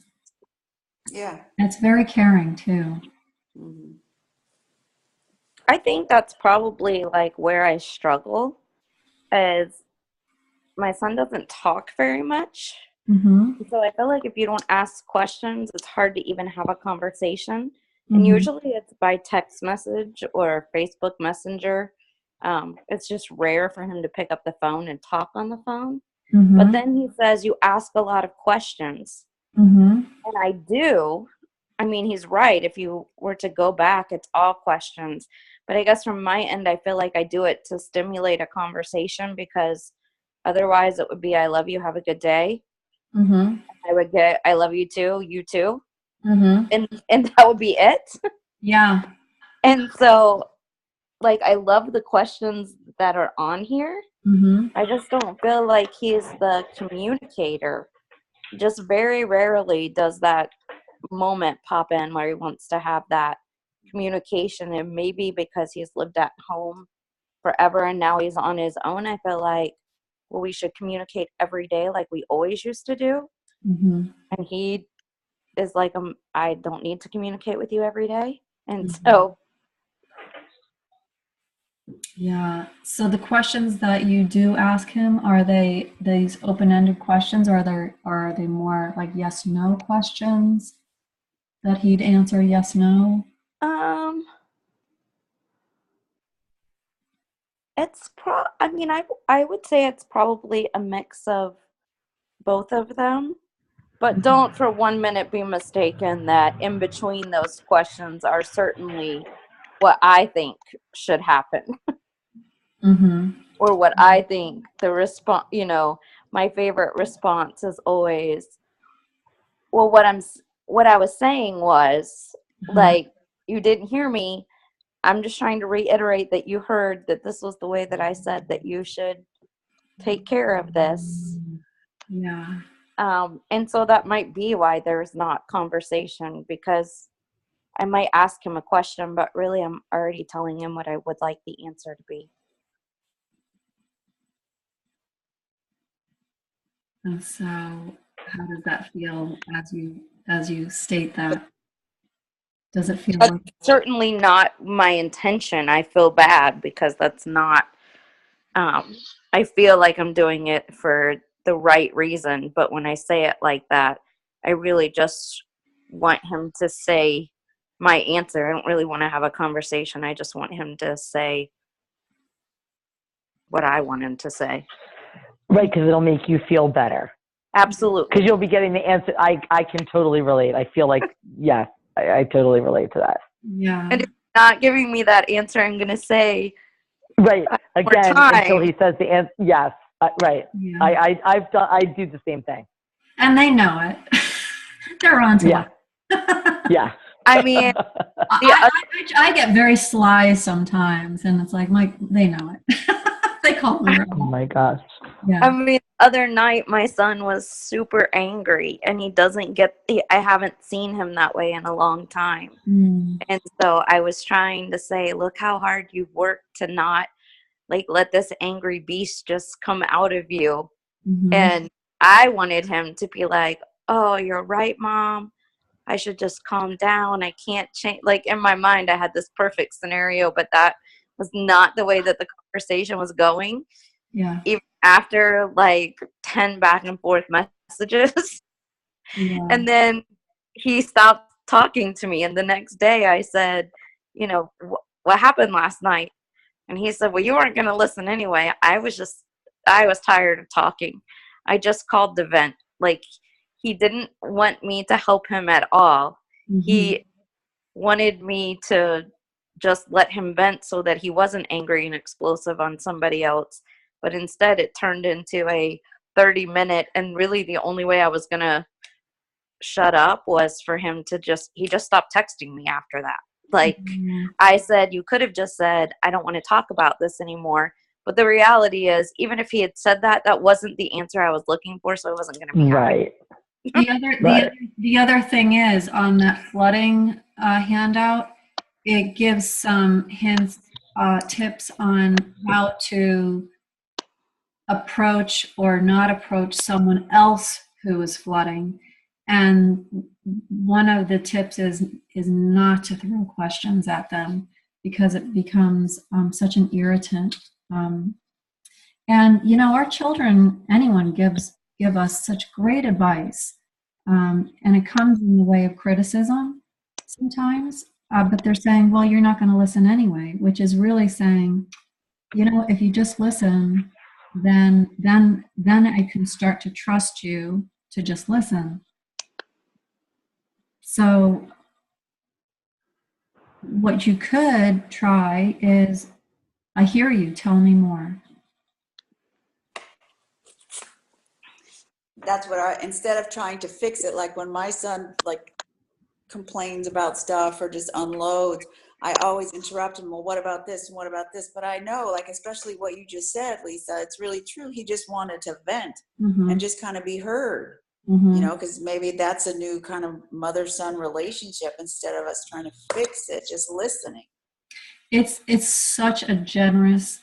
Yeah. It's very caring too. Mhm. I think that's probably like where I struggle is my son doesn't talk very much. Mm-hmm. So I feel like if you don't ask questions, it's hard to even have a conversation. And Mm-hmm. usually it's by text message or Facebook Messenger. It's just rare for him to pick up the phone and talk on the phone. Mm-hmm. But then he says, you ask a lot of questions. Mm-hmm. And I do. I mean, he's right. If you were to go back, it's all questions. But I guess from my end, I feel like I do it to stimulate a conversation because otherwise it would be, I love you, have a good day. Mm-hmm. I would get, I love you too, you too. Mm-hmm. And that would be it. Yeah. And so, like, I love the questions that are on here. Mm-hmm. I just don't feel like he's the communicator. Just very rarely does that moment pop in where he wants to have that communication, and maybe because he's lived at home forever and now he's on his own, I feel like, well, we should communicate every day like we always used to do. Mm-hmm. And he is like, I don't need to communicate with you every day. And Mhm. so Yeah. So the questions that you do ask him, are they these open-ended questions, or are they more like yes, no questions that he'd answer yes, no? um I mean, I would say it's probably a mix of both of them. But don't for 1 minute be mistaken that in between those questions are certainly what I think should happen Mm-hmm. or what I think the response, my favorite response is always, well, what I was saying was, Uh-huh. like, you didn't hear me. I'm just trying to reiterate that you heard that this was the way that I said that you should take care of this. Yeah. And so that might be why there's not conversation, because I might ask him a question, but really I'm already telling him what I would like the answer to be. And so how does that feel as you state that? Does it feel That's like, certainly not my intention. I feel bad because that's not, I feel like I'm doing it for the right reason. But when I say it like that, I really just want him to say my answer. I don't really want to have a conversation. I just want him to say what I want him to say. Right, because it'll make you feel better. Absolutely. Because you'll be getting the answer. I can totally relate. I feel like, yes, I totally relate to that. yeah. And if you're not giving me that answer, I'm going to say, Right, again, time. until he says the answer. Yes, right. Yeah. I do the same thing. And they know it. They're on to Yeah. it. Yeah. I mean, I get very sly sometimes, and it's like, Mike, they know it. They call me. Oh my gosh. Yeah. I mean, the other night my son was super angry, and he doesn't get I haven't seen him that way in a long time. Mm. And so I was trying to say, look how hard you've worked to not like let this angry beast just come out of you. Mhm. And I wanted him to be like, oh, you're right, Mom. I should just calm down. I can't change. Like in my mind, I had this perfect scenario, but that was not the way that the conversation was going. Yeah. Even after like 10 back and forth messages. Yeah. And then he stopped talking to me. And the next day I said, you know, what happened last night? And he said, well, you weren't going to listen anyway. I was tired of talking. I just called the vent. Like, he didn't want me to help him at all. Mhm. He wanted me to just let him vent so that he wasn't angry and explosive on somebody else. But instead, it turned into a 30-minute, and really the only way I was going to shut up was for him to he just stopped texting me after that. Like, Mhm. I said, you could have just said, I don't want to talk about this anymore. But the reality is, even if he had said that, that wasn't the answer I was looking for, so I wasn't going to be happy. Right. Right. The other thing is on that flooding handout, it gives some hints, tips on how to approach or not approach someone else who is flooding. And one of the tips is not to throw questions at them because it becomes such an irritant. And you know, our children, anyone give us such great advice, and it comes in the way of criticism sometimes. But they're saying, "Well, you're not going to listen anyway," which is really saying, you know, if you just listen, then I can start to trust you to just listen. So what you could try is, I hear you, tell me more. That's what instead of trying to fix it, like when my son like complains about stuff or just unloads, I always interrupt him. Well, what about this? And what about this? But I know, like, especially what you just said, Lisa, it's really true. He just wanted to vent Mm-hmm. and just kind of be heard, Mm-hmm. you know, because maybe that's a new kind of mother-son relationship instead of us trying to fix it, just listening. It's such a generous,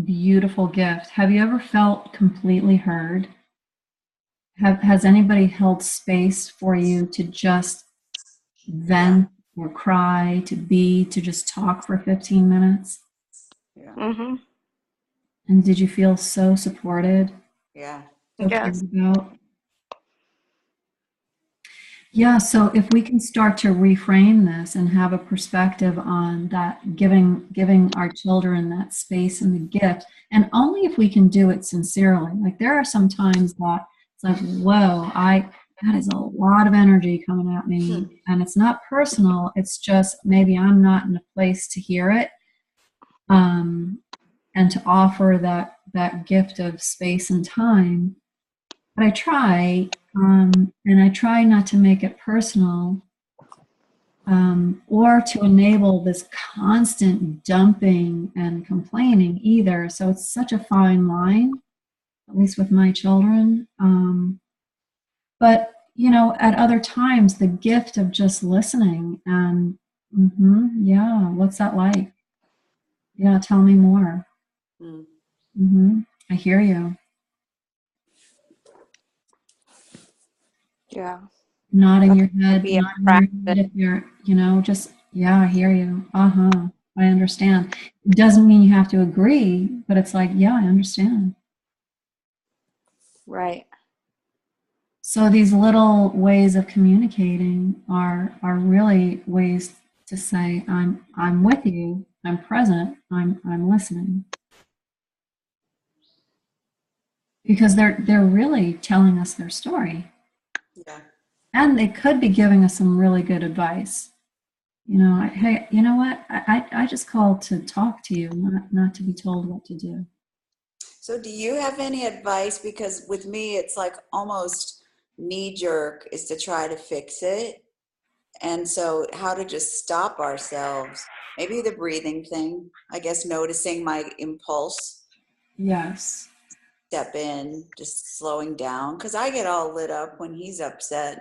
beautiful gift. Have you ever felt completely heard? Has anybody held space for you to just vent or cry, to just talk for 15 minutes? Yeah. Mm-hmm. And did you feel so supported? Yeah. So Yes. cared about? Yeah, so if we can start to reframe this and have a perspective on that, giving our children that space and the gift, and only if we can do it sincerely. Like there are some times that it's like, whoa, that is a lot of energy coming at me, and it's not personal. It's just maybe I'm not in a place to hear it, and to offer that gift of space and time. But I try, and I try not to make it personal, or to enable this constant dumping and complaining either. So it's such a fine line, at least with my children. But you know, at other times, the gift of just listening and, yeah, what's that like? Yeah, tell me more. Mm. I hear you. Yeah. Nodding That's your gonna head, be a nodding your practice. head if you're, you know, just, yeah, I hear you. I understand. It doesn't mean you have to agree, but it's like, yeah, I understand. Right. So these little ways of communicating are really ways to say, I'm with you, I'm present, I'm listening. Because they're really telling us their story. Yeah. And they could be giving us some really good advice. You know, hey, you know what? I just called to talk to you, not to be told what to do. So do you have any advice? Because with me, it's like almost knee jerk is to try to fix it. And so how to just stop ourselves. Maybe the breathing thing, I guess, noticing my impulse, Yes. step in, just slowing down. Cause I get all lit up when he's upset.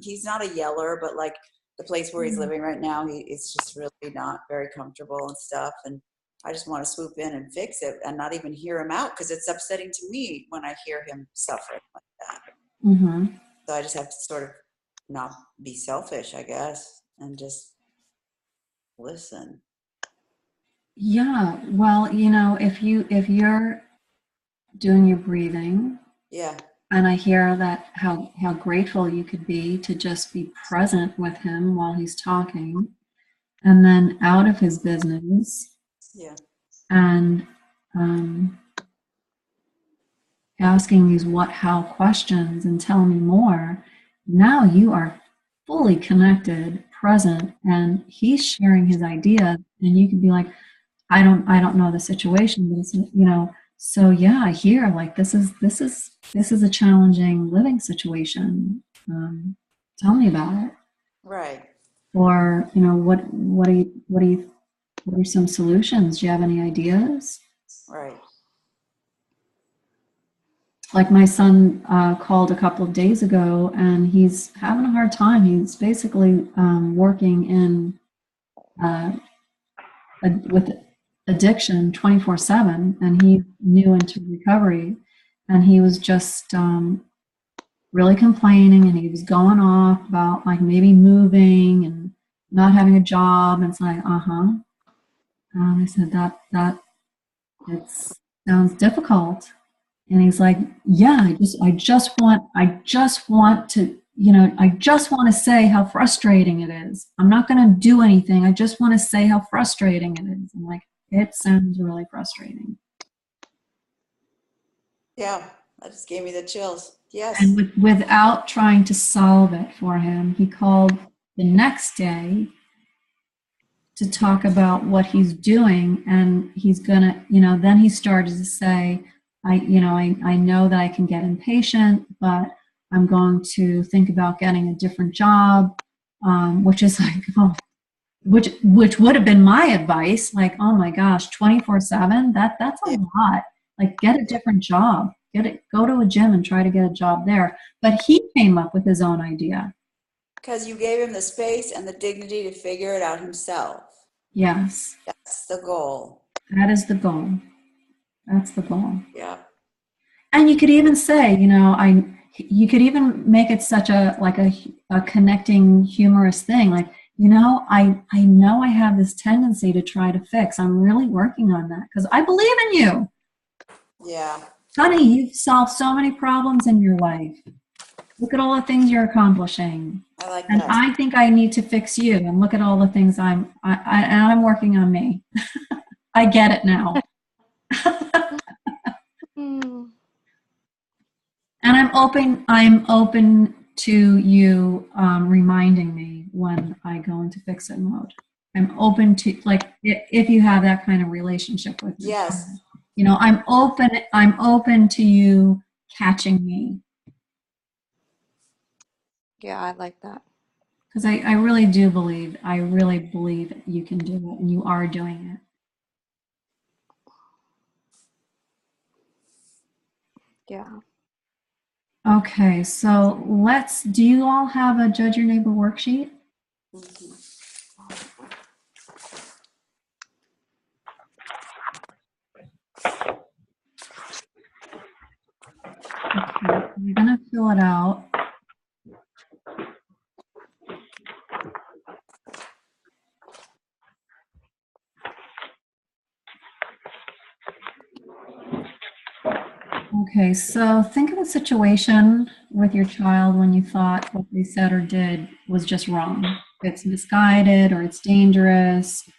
He's not a yeller, but like the place where he's living right now, it's just really not very comfortable and stuff. And I just want to swoop in and fix it and not even hear him out because it's upsetting to me when I hear him suffering like that. Mm-hmm. So I just have to sort of not be selfish, I guess, and just listen. Yeah. Well, you know, if you're doing your breathing, Yeah. and I hear that how grateful you could be to just be present with him while he's talking, and then out of his business, Yeah. and asking these what how questions and tell me more. Now you are fully connected, present, and he's sharing his idea, and you can be like, I don't know the situation, but it's, you know, so yeah, I hear like this is a challenging living situation. Tell me about it. Right. Or, you know, what are some solutions? Do you have any ideas? Right. Like my son called a couple of days ago, and he's having a hard time. He's basically working in with addiction 24/7, and he's new into recovery, and he was just really complaining, and he was going off about like maybe moving and not having a job. And it's like, I said that it sounds difficult. And he's like, yeah, I just want to, you know, I just want to say how frustrating it is. I'm not going to do anything. I just want to say how frustrating it is. I'm like, it sounds really frustrating. Yeah. That just gave me the chills. And Yes. without trying to solve it for him, he called the next day to talk about what he's doing. And he's going to, you know, then he started to say, I know that I can get impatient, but I'm going to think about getting a different job, which is like, oh, which would have been my advice. Like, oh my gosh, 24/7, that's a Yeah. lot. Like, get a Yeah. different job. Go to a gym and try to get a job there. But he came up with his own idea. Because you gave him the space and the dignity to figure it out himself. Yes, That's the goal. that is the goal. That's the goal. Yeah. And you could even say, you know, you could even make it such a like a connecting humorous thing. Like, you know, I know I have this tendency to try to fix. I'm really working on that because I believe in you. Yeah. Honey, you've solved so many problems in your life. Look at all the things you're accomplishing. I like And that. I think I need to fix you. And look at all the things I'm working on me. I get it now. Hmm. And I'm open to you reminding me when I go into fix it mode. I'm open to, like, if you have that kind of relationship with me. Yes. You know, I'm open to you catching me. Yeah, I like that. Because I really believe that you can do it, and you are doing it. Yeah. Okay, so do you all have a Judge Your Neighbor worksheet? Mhm. Okay, you're gonna fill it out. Okay, so think of a situation with your child when you thought what they said or did was just wrong. It's misguided or it's dangerous,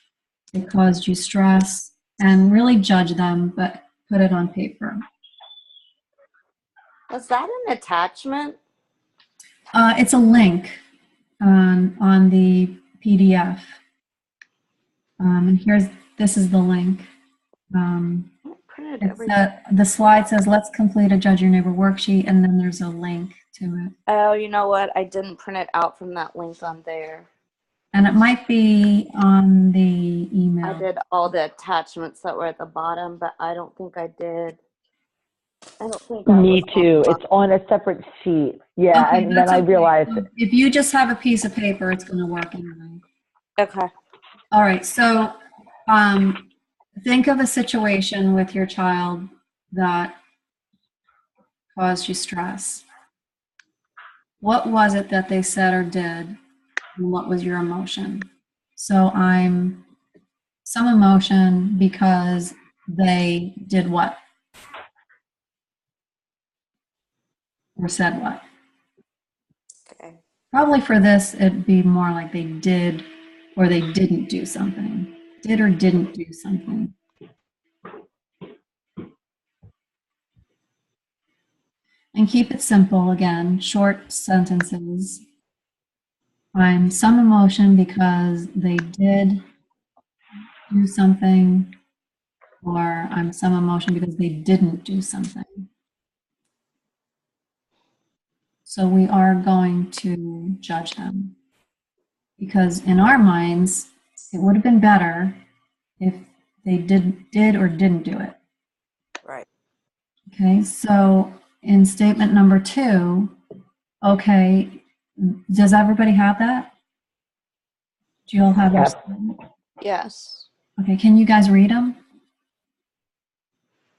it caused you stress, and really judge them, but put it on paper. Was that an attachment? It's a link on the PDF. And this is the link. I printed It's everything. the slide says, let's complete a Judge Your Neighbor worksheet, and then there's a link to it. Oh, you know what? I didn't print it out from that link on there. And it might be on the I email. did all the attachments that were at the bottom, but I don't think I did. I don't think that Me was too. on. It's on a separate sheet. Yeah, Okay, and then that's I okay. realized If you just have a piece of paper, it's going to work anyway. Okay. All right, so think of a situation with your child that caused you stress. What was it that they said or did, and what was your emotion? So I'm some emotion because they did what or said what. Okay. Probably for this, it'd be more like they did or they didn't do something. Did or didn't do something. And keep it simple again, short sentences. I'm some emotion because they did do something, or I'm some emotion because they didn't do something. So we are going to judge them. Because in our minds, it would have been better if they did or didn't do it. Right. Okay, so in statement number 2, okay, does everybody have that? Do you all have your Yes. statement? Yes. Okay, can you guys read them?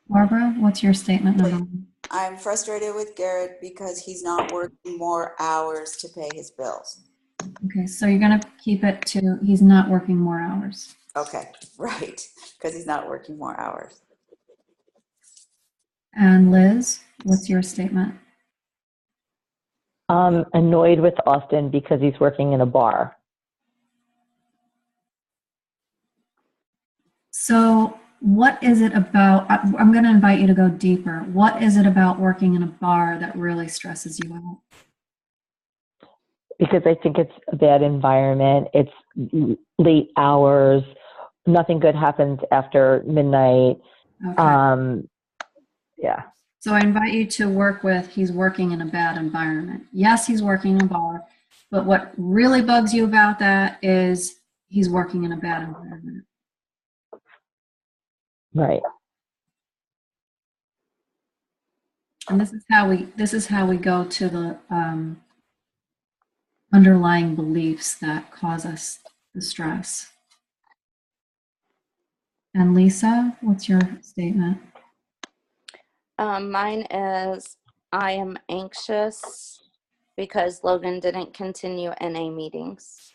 Barbara, what's your statement number 1? I'm frustrated with Garrett because he's not working more hours to pay his bills. Okay, so you're going to keep it to he's not working more hours. Okay, right, because he's not working more hours. And Liz, what's your statement? I'm annoyed with Austin because he's working in a bar. So what is it about, I'm going to invite you to go deeper. What is it about working in a bar that really stresses you out? Because I think it's a bad environment. It's late hours. Nothing good happens after midnight. Okay. Yeah. So I invite you to work with, he's working in a bad environment. Yes, he's working in a bar, but what really bugs you about that is he's working in a bad environment. Right. And this is how we go to the underlying beliefs that cause us the stress. And Lisa, what's your statement? Mine is I am anxious because Logan didn't continue NA meetings.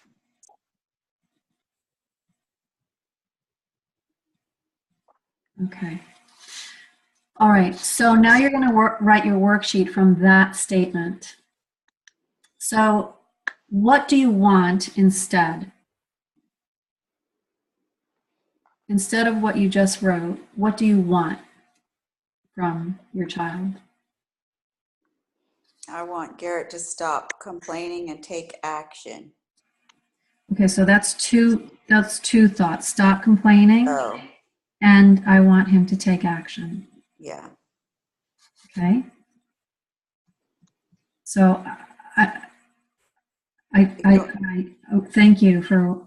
Okay. All right, so now you're going to write your worksheet from that statement. So what do you want instead? Instead of what you just wrote, what do you want from your child? I want Garrett to stop complaining and take action. Okay, so that's two thoughts. Stop complaining, Oh, and I want him to take action. yeah. Okay? So I thank you for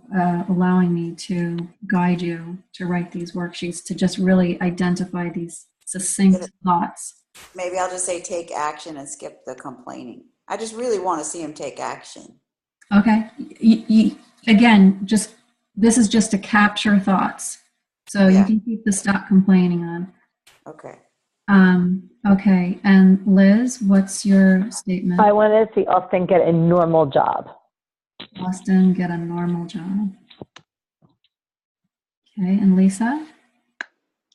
allowing me to guide you to write these worksheets, to just really identify these succinct thoughts. Maybe I'll just say take action and skip the complaining. I just really want to see him take action. Okay. Again, just this is just to capture thoughts. So you Yeah. can keep the stop complaining on. Okay. Okay. And Liz, what's your statement? I want to see Austin get a normal job. Austin, get a normal job. Okay. And Lisa?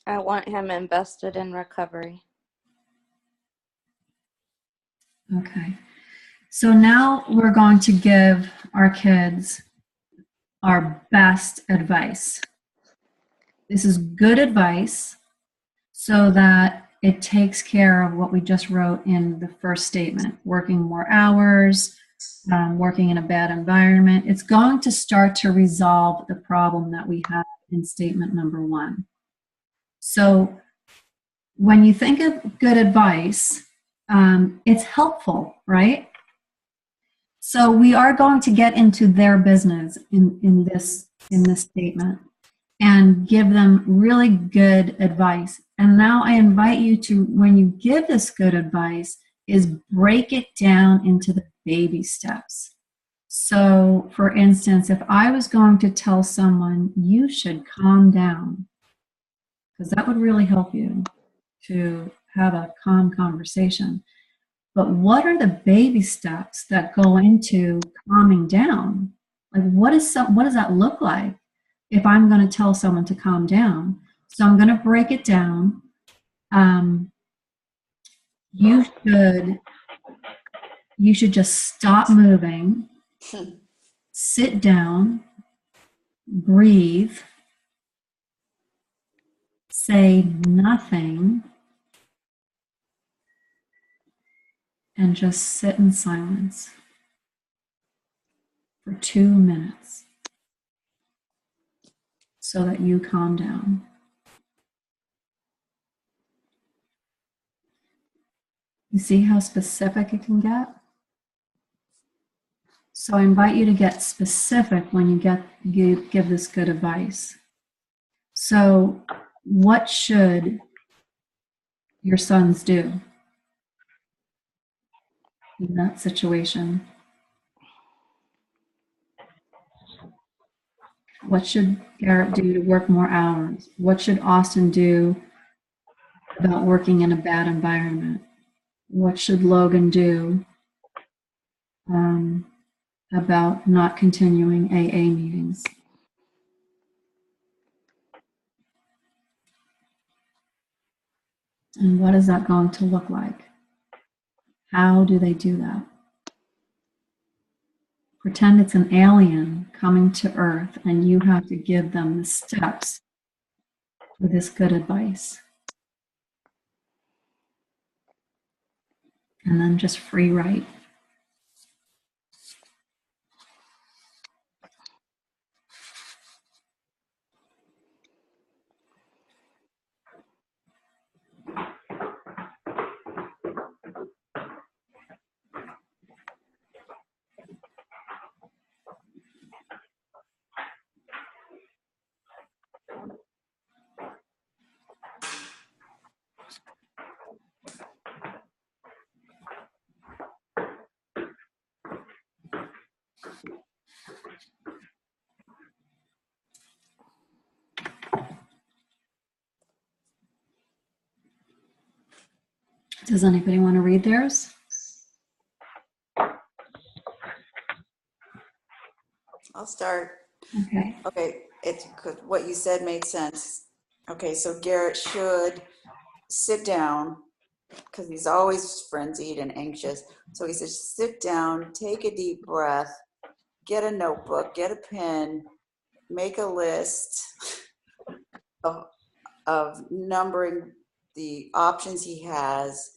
I want him invested in recovery. Okay. So now we're going to give our kids our best advice. This is good advice so that it takes care of what we just wrote in the first statement, working more hours, working in a bad environment. It's going to start to resolve the problem that we have in statement number 1. So when you think of good advice, it's helpful, right? So we are going to get into their business in this statement and give them really good advice. And now I invite you to, when you give this good advice, is break it down into the baby steps. So for instance, if I was going to tell someone, you should calm down, because that would really help you to have a calm conversation. But what are the baby steps that go into calming down? Like what does that look like if I'm going to tell someone to calm down? So I'm going to break it down. You should just stop moving, sit down, breathe, say nothing, and just sit in silence for 2 minutes so that you calm down. You see how specific it can get? So I invite you to get specific when you give this good advice. So what should your sons do in that situation? What should Garrett do to work more hours? What should Austin do about working in a bad environment? What should Logan do about not continuing AA meetings? And what is that going to look like? How do they do that? Pretend it's an alien coming to Earth and you have to give them the steps for this good advice. And then just free write. Does anybody want to read theirs? I'll start. Okay. Okay, it's what you said made sense. Okay, so Garrett should sit down because he's always frenzied and anxious. So he says, sit down, take a deep breath, get a notebook, get a pen, make a list of numbering the options he has,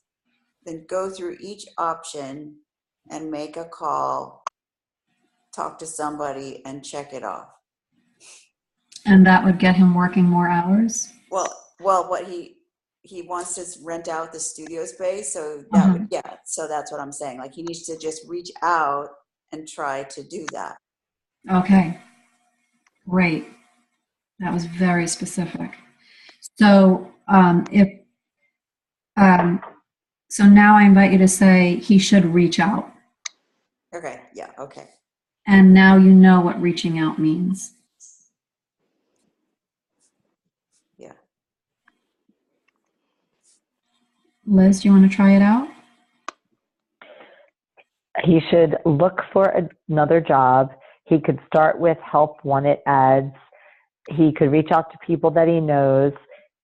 then go through each option and make a call, talk to somebody, and check it off. And that would get him working more hours? Well, what he wants to rent out the studio space, so that would, yeah. So that's what I'm saying. Like he needs to just reach out and try to do that. Okay, great. That was very specific. So if So now I invite you to say he should reach out. Okay, yeah, okay. And now you know what reaching out means. Yeah. Liz, do you want to try it out? He should look for another job. He could start with help wanted ads. He could reach out to people that he knows.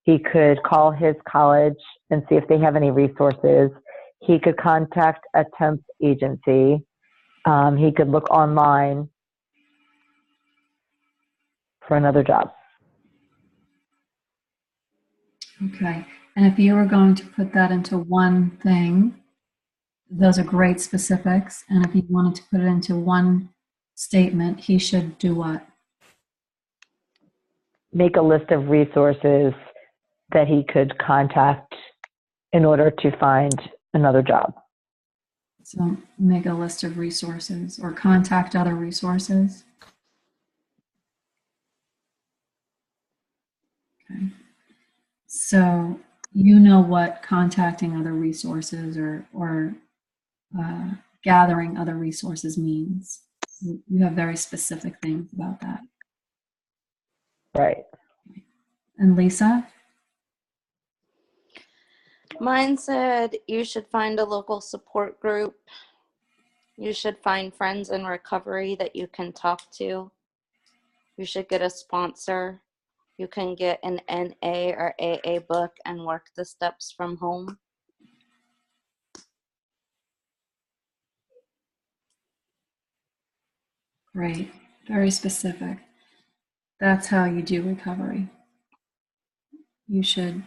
He could call his college and see if they have any resources. He could contact a temp agency. He could look online for another job. Okay. And if you were going to put that into one thing, those are great specifics. And if you wanted to put it into one statement, he should do what? Make a list of resources that he could contact in order to find another job. So make a list of resources or contact other resources. Okay. So you know what contacting other resources or gathering other resources means. You have very specific things about that. Right. And Lisa? Mine said you should find a local support group. You should find friends in recovery that you can talk to. You should get a sponsor. You can get an NA or AA book and work the steps from home. Great. Very specific. That's how you do recovery. You should,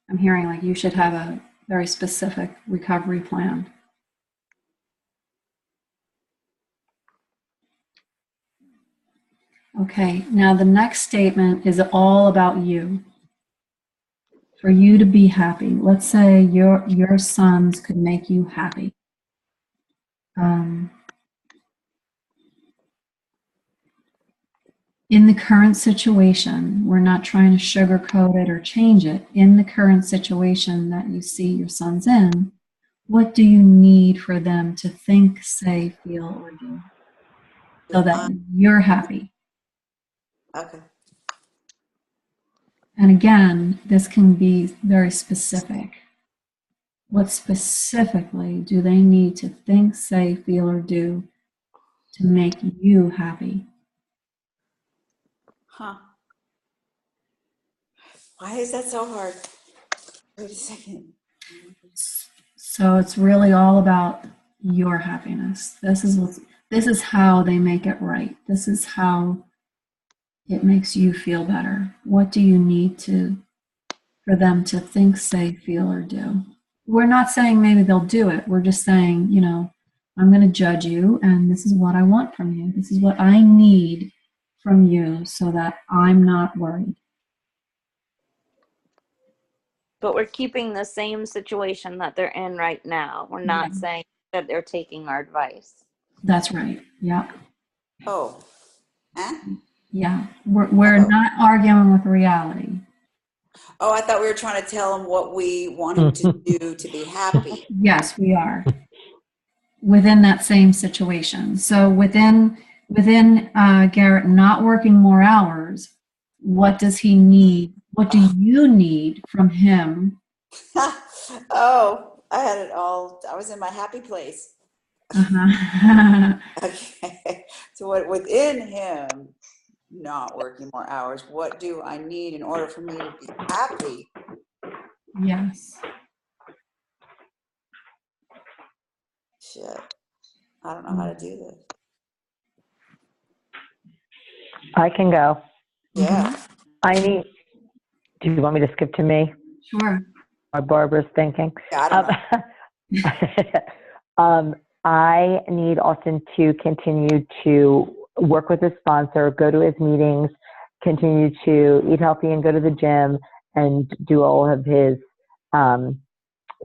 I'm hearing like you should have a very specific recovery plan. Okay, now the next statement is all about you. For you to be happy. Let's say your sons could make you happy. In the current situation, we're not trying to sugarcoat it or change it. In the current situation that you see your sons in, what do you need for them to think, say, feel, or do so that you're happy? Okay. And again, this can be very specific. What specifically do they need to think, say, feel, or do to make you happy? Huh. Why is that so hard? Wait a second. So it's really all about your happiness. This is how they make it right. This is how it makes you feel better. What do you need for them to think, say, feel, or do? We're not saying maybe they'll do it. We're just saying, I'm going to judge you, and this is what I want from you. This is what I need from you so that I'm not worried. But we're keeping the same situation that they're in right now. We're not saying that they're taking our advice. That's right. Yeah. Oh. Huh? Yeah. We're not arguing with reality. Oh, I thought we were trying to tell them what we want him to do to be happy. Yes, we are. Within that same situation. So within Garrett not working more hours, what does he need? What do you need from him? Oh, I had it all. I was in my happy place. Uh-huh. Okay. So what within him not working more hours, what do I need in order for me to be happy? Yes. Shit. I don't know how to do this. I can go. Yeah. Do you want me to skip to me? Sure. Or Barbara's thinking? Yeah, I don't know. I need Austin to continue to work with his sponsor, go to his meetings, continue to eat healthy and go to the gym and do all of his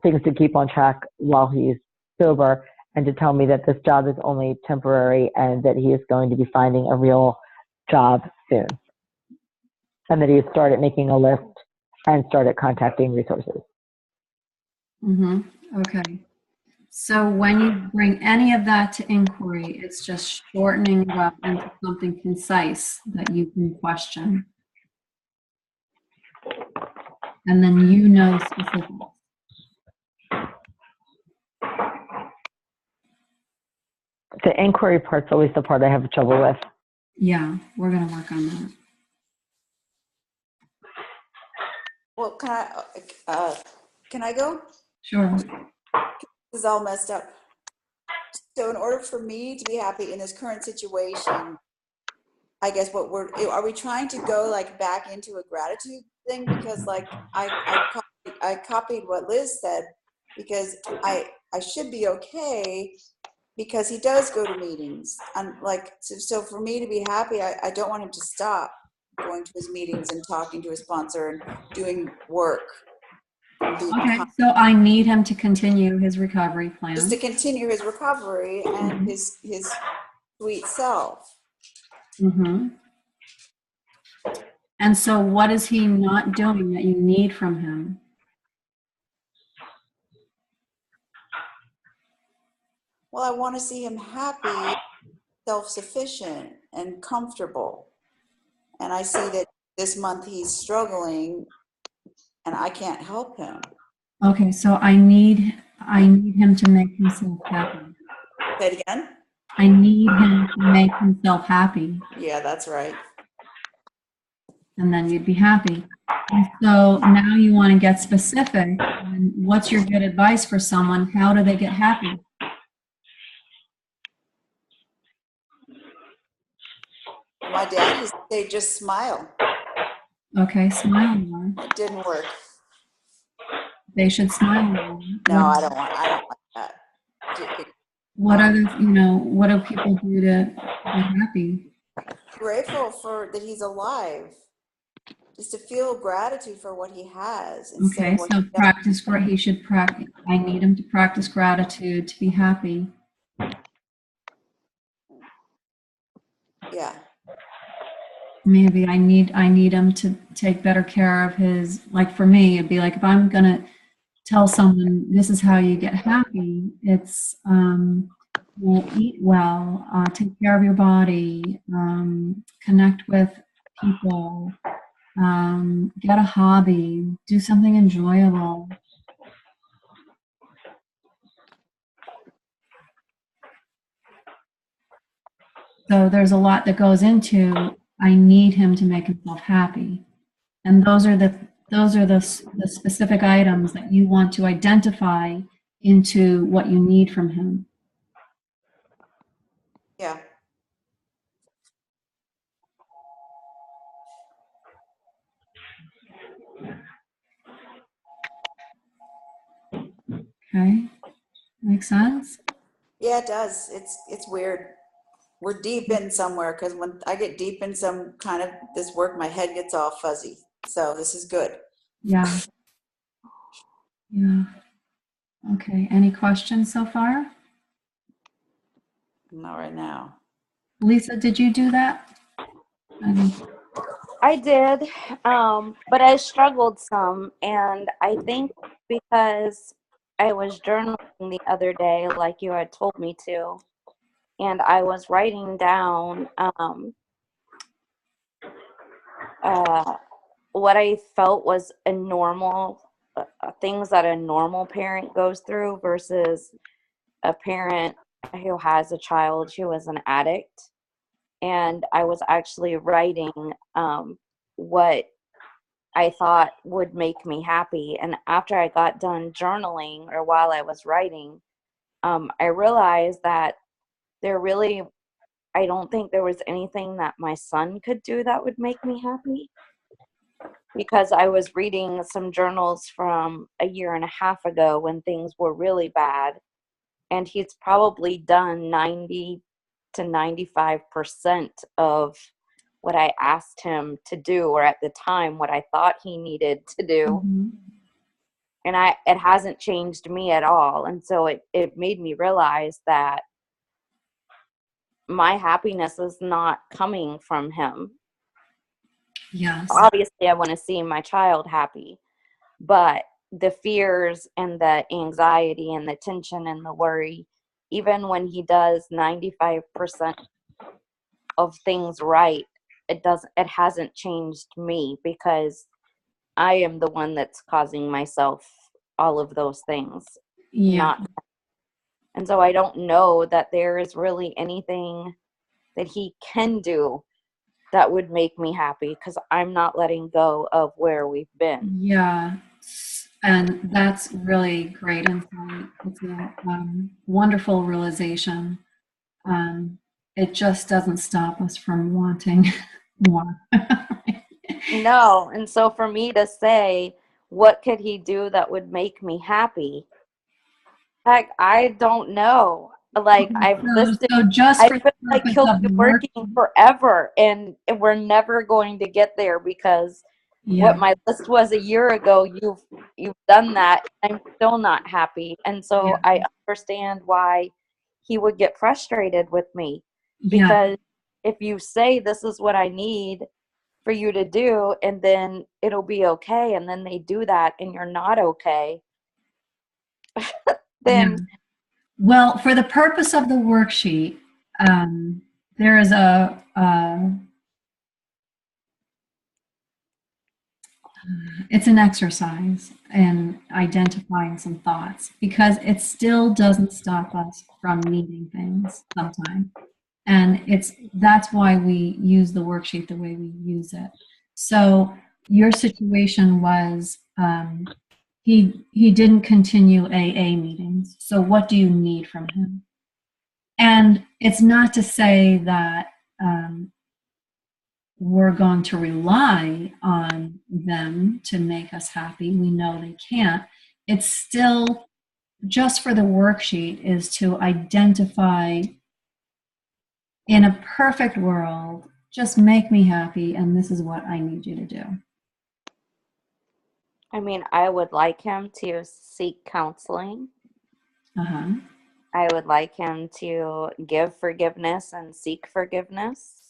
things to keep on track while he's sober, and to tell me that this job is only temporary and that he is going to be finding a real job soon. And that he has started making a list and started contacting resources. Okay. So when you bring any of that to inquiry, it's just shortening it up into something concise that you can question. And then you know specifics. The inquiry part's always the part I have trouble with. Yeah, we're going to work on that. Well, can I go? Sure. This is all messed up. So in order for me to be happy in this current situation, I guess are we trying to go like back into a gratitude thing? Because like I copied what Liz said, because I should be okay because he does go to meetings. And like, so for me to be happy, I don't want him to stop going to his meetings and talking to his sponsor and doing work. Okay, so I need him to continue his recovery plan. Just to continue his recovery and his sweet self. And so what is he not doing that you need from him? Well, I want to see him happy, self-sufficient, and comfortable. And I see that this month he's struggling and I can't help him. Okay, so I need him to make himself happy. Say it again? I need him to make himself happy. Yeah, that's right. And then you'd be happy. And so now you want to get specific. And what's your good advice for someone? How do they get happy? My dad used to say, just smile. Okay, smile more. It didn't work. They should smile more. No, I don't like that. What what do people do to get happy? Grateful for that he's alive. Just to feel gratitude for what he has. Okay, so he should practice. I need him to practice gratitude to be happy. Yeah. Maybe I need him to take better care of his, like for me, it'd be like if I'm gonna tell someone this is how you get happy, it's eat well, take care of your body, connect with people, get a hobby, do something enjoyable. So there's a lot that goes into I need him to make himself happy. And those are the specific items that you want to identify into what you need from him. Yeah. Okay. Makes sense? Yeah, it does. It's weird. We're deep in somewhere, because when I get deep in some kind of this work, my head gets all fuzzy. So this is good. Yeah. Yeah. Okay. Any questions so far? Not right now. Lisa, did you do that? I did, but I struggled some, and I think because I was journaling the other day, like you had told me to, and I was writing down what I felt was a normal things that a normal parent goes through versus a parent who has a child who is an addict. And I was actually writing what I thought would make me happy. And after I got done journaling, or while I was writing, I realized that I don't think there was anything that my son could do that would make me happy. Because I was reading some journals from a year and a half ago when things were really bad. And he's probably done 90 to 95% of what I asked him to do, or at the time what I thought he needed to do. And it hasn't changed me at all. And so it made me realize that my happiness is not coming from him. Yes. Obviously I want to see my child happy, but the fears and the anxiety and the tension and the worry, even when he does 95% of things right, it hasn't changed me, because I am the one that's causing myself all of those things, Yeah. not. And so I don't know that there is really anything that he can do that would make me happy, because I'm not letting go of where we've been. Yeah. And that's really great insight. It's a wonderful realization. It just doesn't stop us from wanting more. No. And so for me to say, what could he do that would make me happy? Heck, I don't know. Like, I've listed, So just I for the feel like purpose he'll of be the work, working forever, and we're never going to get there, because what yeah, my list was a year ago, you've done that. I'm still not happy. And so yeah, I understand why he would get frustrated with me, yeah, because if you say this is what I need for you to do, and then it'll be okay, and then they do that and you're not okay, yeah. then Well, for the purpose of the worksheet, there is it's an exercise in identifying some thoughts, because it still doesn't stop us from needing things sometimes. And that's why we use the worksheet the way we use it. So your situation was he didn't continue AA meetings. So what do you need from him? And it's not to say that we're going to rely on them to make us happy. We know they can't. It's still just for the worksheet is to identify, in a perfect world, just make me happy, and this is what I need you to do. I mean, I would like him to seek counseling. Uh-huh. I would like him to give forgiveness and seek forgiveness.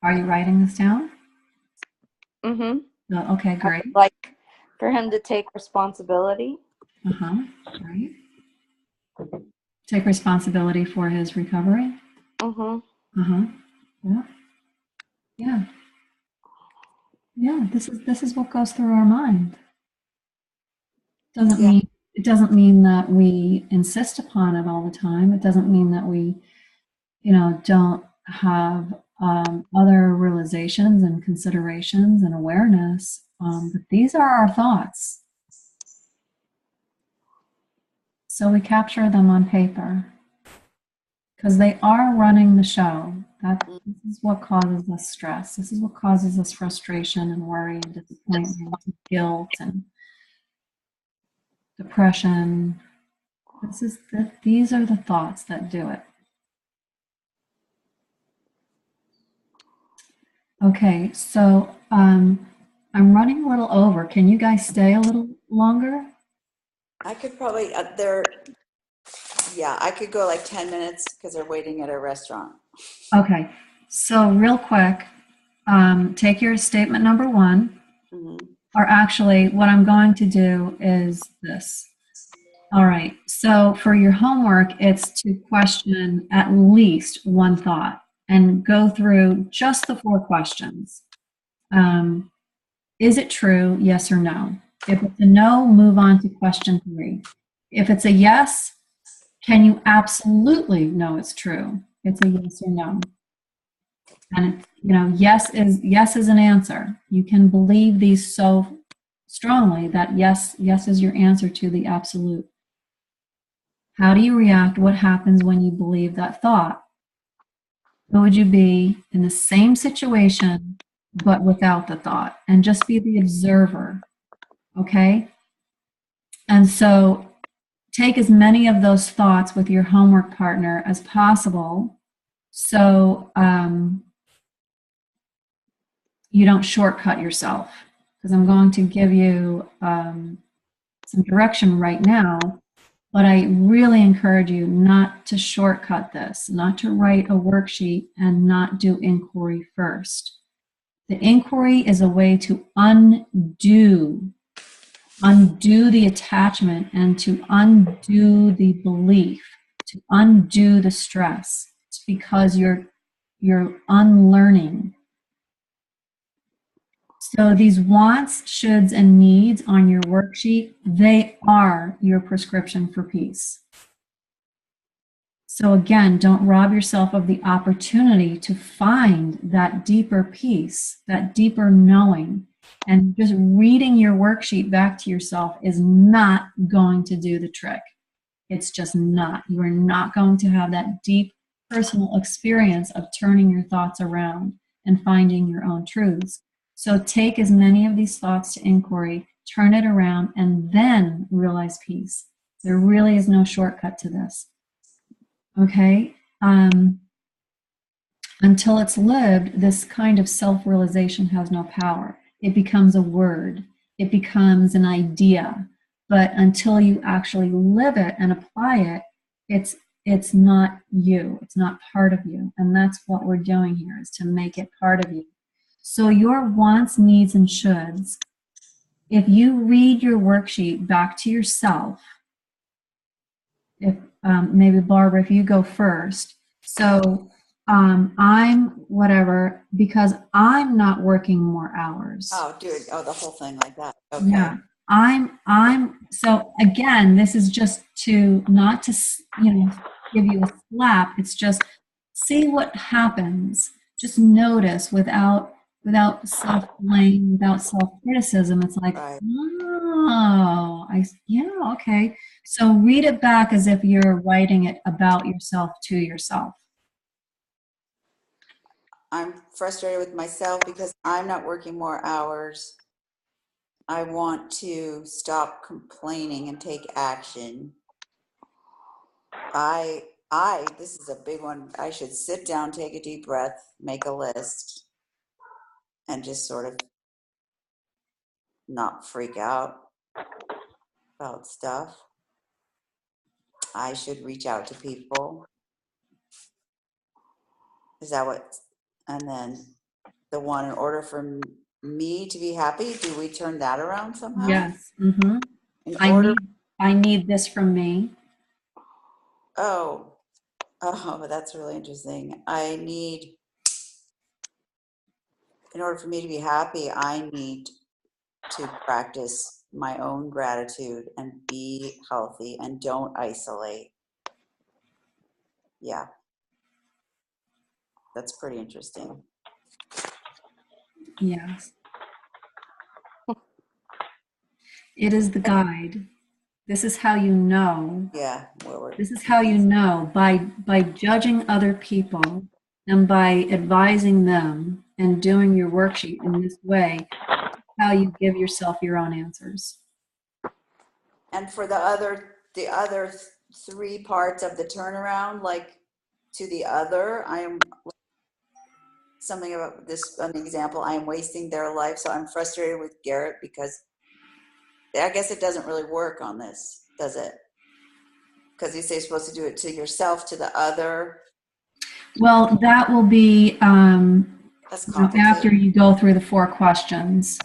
Are you writing this down? Mm-hmm. Oh, okay, great. Like for him to take responsibility. Uh-huh. Right. Take responsibility for his recovery. Mm-hmm. Uh-huh. Yeah. Yeah. Yeah. This is what goes through our mind. Yeah. It doesn't mean that we insist upon it all the time. It doesn't mean that we, don't have other realizations and considerations and awareness. But these are our thoughts. So we capture them on paper because they are running the show. This is what causes us stress. This is what causes us frustration and worry and disappointment and guilt and depression. These are the thoughts that do it. Okay, so I'm running a little over. Can you guys stay a little longer? I could probably, I could go like 10 minutes because they're waiting at a restaurant. Okay, so real quick, take your statement number one, or actually what I'm going to do is this. All right, so for your homework, it's to question at least one thought and go through just the 4 questions. Is it true? Yes or no? If it's a no, move on to question 3. If it's a yes, can you absolutely know it's true? It's a yes or no. And it's, yes is an answer. You can believe these so strongly that yes is your answer to the absolute. How do you react? What happens when you believe that thought? Who would you be in the same situation but without the thought? And just be the observer, okay? And so take as many of those thoughts with your homework partner as possible, so you don't shortcut yourself. Because I'm going to give you some direction right now, but I really encourage you not to shortcut this, not to write a worksheet and not do inquiry first. The inquiry is a way to undo undo the attachment and to undo the belief, to undo the stress. It's because you're unlearning. So these wants, shoulds, and needs on your worksheet, they are your prescription for peace. So again, don't rob yourself of the opportunity to find that deeper peace, that deeper knowing. And just reading your worksheet back to yourself is not going to do the trick. It's just not. You are not going to have that deep personal experience of turning your thoughts around and finding your own truths. So take as many of these thoughts to inquiry, turn it around, and then realize peace. There really is no shortcut to this. Okay? Until it's lived, this kind of self-realization has no power. It becomes a word. It becomes an idea. But until you actually live it and apply it, it's not you. It's not part of you. And that's what we're doing here, is to make it part of you. So your wants, needs, and shoulds, if you read your worksheet back to yourself, if maybe Barbara, if you go first. So I'm whatever, because I'm not working more hours. Oh, dude. Oh, the whole thing like that. Okay. Yeah. So again, this is just to, not to, give you a slap. It's just see what happens. Just notice without self-blame, without self-criticism. It's like, Right. oh, okay. So read it back as if you're writing it about yourself to yourself. I'm frustrated with myself because I'm not working more hours. I want to stop complaining and take action. This is a big one. I should sit down, take a deep breath, make a list, and just sort of not freak out about stuff. I should reach out to people. Is that what? And then the one, in order for me to be happy, do we turn that around somehow? Yes. Mm-hmm. I need this from me. Oh, that's really interesting. In order for me to be happy, I need to practice my own gratitude and be healthy and don't isolate. Yeah. That's pretty interesting. Yes. It is the guide. This is how you know. Yeah. This is how you know, by judging other people and by advising them and doing your worksheet in this way, how you give yourself your own answers. And for the other 3 parts of the turnaround, like to the other, I am something about this, an example, I am wasting their life. So I'm frustrated with Garrett because I guess it doesn't really work on this, does it? Because you say you're supposed to do it to yourself, to the other. Well, that will be That's complicated. after you go through the 4 questions.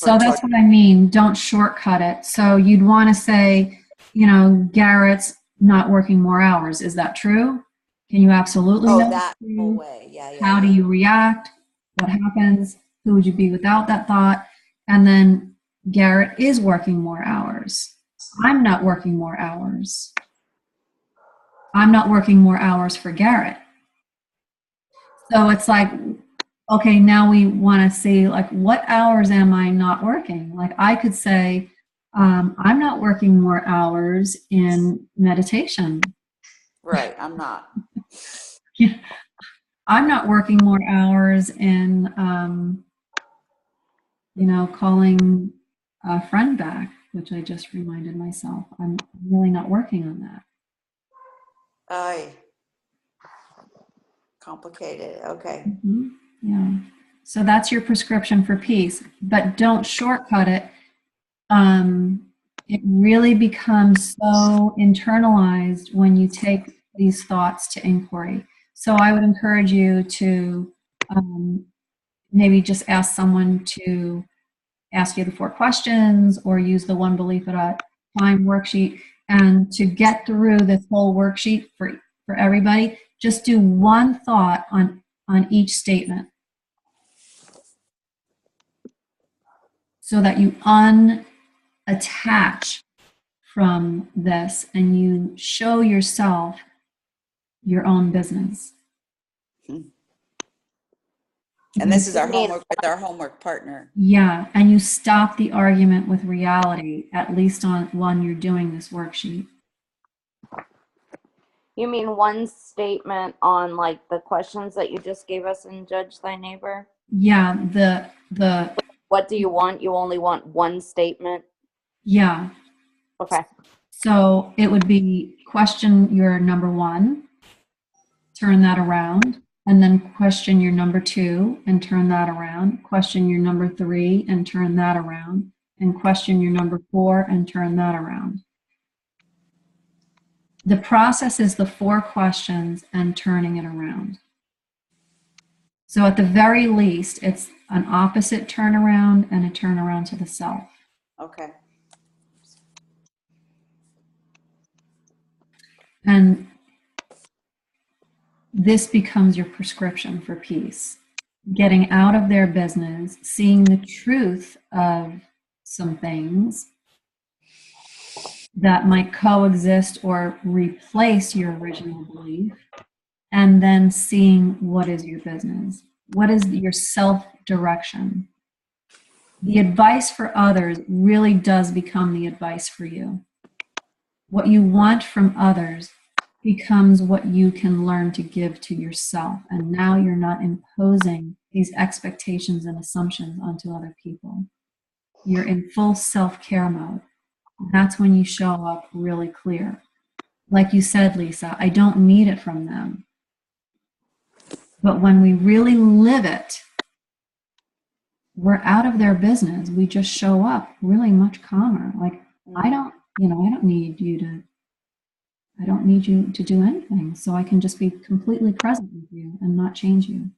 So that's what I mean. Don't shortcut it. So you'd want to say, Garrett's not working more hours. Is that true? Can you absolutely know that whole way. Yeah. How do you react? What happens? Who would you be without that thought? And then Garrett is working more hours. I'm not working more hours. I'm not working more hours for Garrett. So it's like, okay, now we want to see, like, what hours am I not working? Like, I could say, I'm not working more hours in meditation. Right, I'm not. I'm not working more hours in, calling a friend back, which I just reminded myself. I'm really not working on that. Complicated. Okay. Mm-hmm. Yeah. So that's your prescription for peace, but don't shortcut it. It really becomes so internalized when you take these thoughts to inquiry. So I would encourage you to maybe just ask someone to ask you the 4 questions or use the one belief at a time worksheet. And to get through this whole worksheet for everybody, just do one thought on each statement so that you unattach from this and you show yourself your own business. And this is our homework with our homework partner. Yeah, and you stop the argument with reality, at least when you're doing this worksheet. You mean one statement on like the questions that you just gave us in Judge Thy Neighbor? Yeah, the What do you want? You only want one statement? yeah. Okay. So it would be question your number 1, turn that around, and then question your number 2 and turn that around, question your number 3 and turn that around, and question your number 4 and turn that around. The process is the 4 questions and turning it around. So at the very least, it's an opposite turnaround and a turnaround to the self. Okay. And this becomes your prescription for peace. Getting out of their business, seeing the truth of some things that might coexist or replace your original belief, and then seeing what is your business. What is your self-direction? The advice for others really does become the advice for you. What you want from others becomes what you can learn to give to yourself. And now you're not imposing these expectations and assumptions onto other people. You're in full self-care mode. That's when you show up really clear. Like you said, Lisa, I don't need it from them. But when we really live it, we're out of their business. We just show up really much calmer. Like, I don't need you to do anything. So I can just be completely present with you and not change you.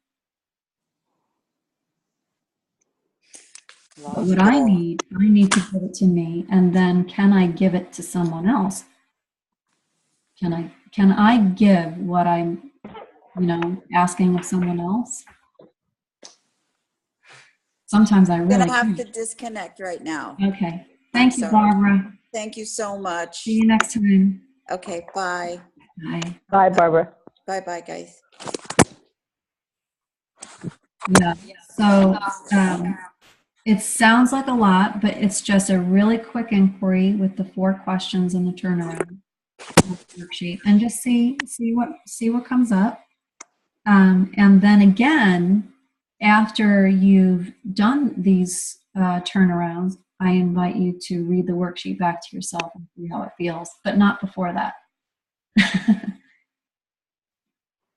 But what I need to give it to me, and then can I give it to someone else? Can I give what I'm, asking of someone else? Sometimes I I'm really gonna have to can't. disconnect right now. Okay. Thank you, sorry. Barbara. Thank you so much. See you next time. Okay, bye. Bye. Bye, Barbara. Bye, guys. Yeah. So it sounds like a lot, but it's just a really quick inquiry with the 4 questions and the turnaround worksheet, and just see what comes up. And then again, after you've done these turnarounds, I invite you to read the worksheet back to yourself and see how it feels, but not before that.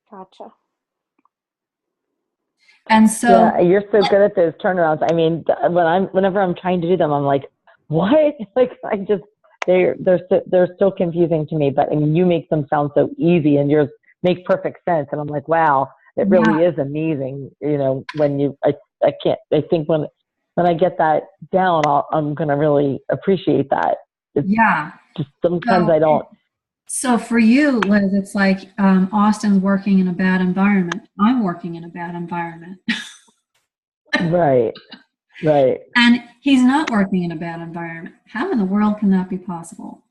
Gotcha. And so, Yeah, you're so good at those turnarounds. I mean, whenever I'm trying to do them, I'm like, what? Like, they're still confusing to me. But I mean, you make them sound so easy, and yours make perfect sense. And I'm like, wow, it really is amazing. When I think when I get that down, I'm gonna really appreciate that. Just sometimes I don't. So for you, Liz, it's like Austin's working in a bad environment. I'm working in a bad environment. Right. And he's not working in a bad environment. How in the world can that be possible?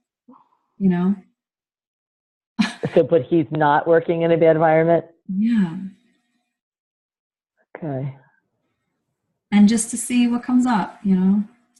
So, but he's not working in a bad environment? Yeah. Okay. And just to see what comes up,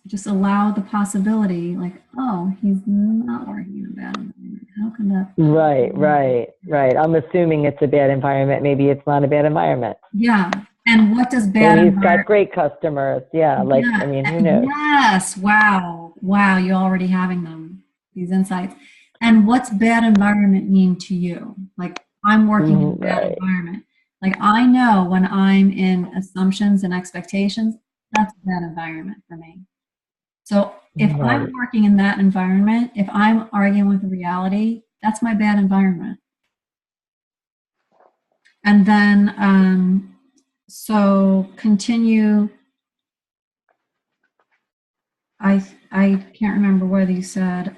just allow the possibility, like, oh, he's not working in a bad environment. How can that be? Right. I'm assuming it's a bad environment. Maybe it's not a bad environment. Yeah. And what does bad And he's got great customers. Yeah. Like, I mean, who knows? Yes. Wow. You're already having them, these insights. And what's bad environment mean to you? Like, I'm working in a bad environment. Like, I know when I'm in assumptions and expectations, that's a bad environment for me. So if I'm working in that environment, if I'm arguing with reality, that's my bad environment. And then, so continue I can't remember whether you said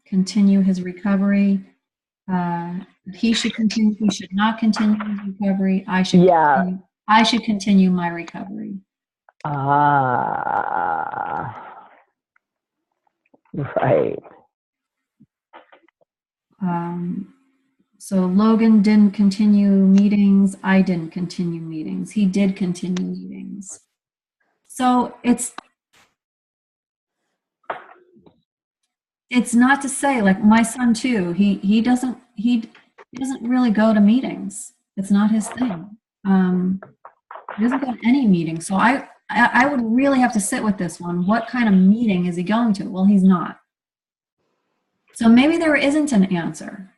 continue his recovery. He should continue. He should not continue his recovery. Yeah. I should continue my recovery. Right. So Logan didn't continue meetings. I didn't continue meetings. He did continue meetings. So it's not to say, like, my son too, he doesn't really go to meetings. It's not his thing. He doesn't go to any meeting. So I would really have to sit with this one. What kind of meeting is he going to? Well, he's not. So maybe there isn't an answer.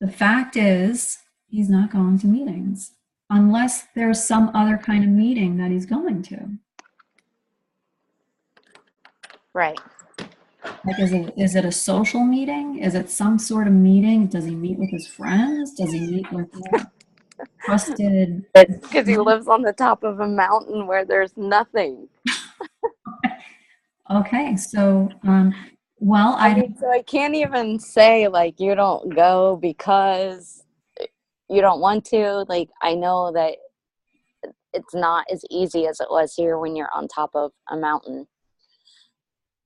The fact is, he's not going to meetings unless there's some other kind of meeting that he's going to. Right. Like, is it a social meeting? Is it some sort of meeting? Does he meet with his friends? Does he meet with trusted? Because he lives on the top of a mountain where there's nothing. Okay, so, well, I mean, so I can't even say, like, you don't go because you don't want to. Like, I know that it's not as easy as it was here when you're on top of a mountain.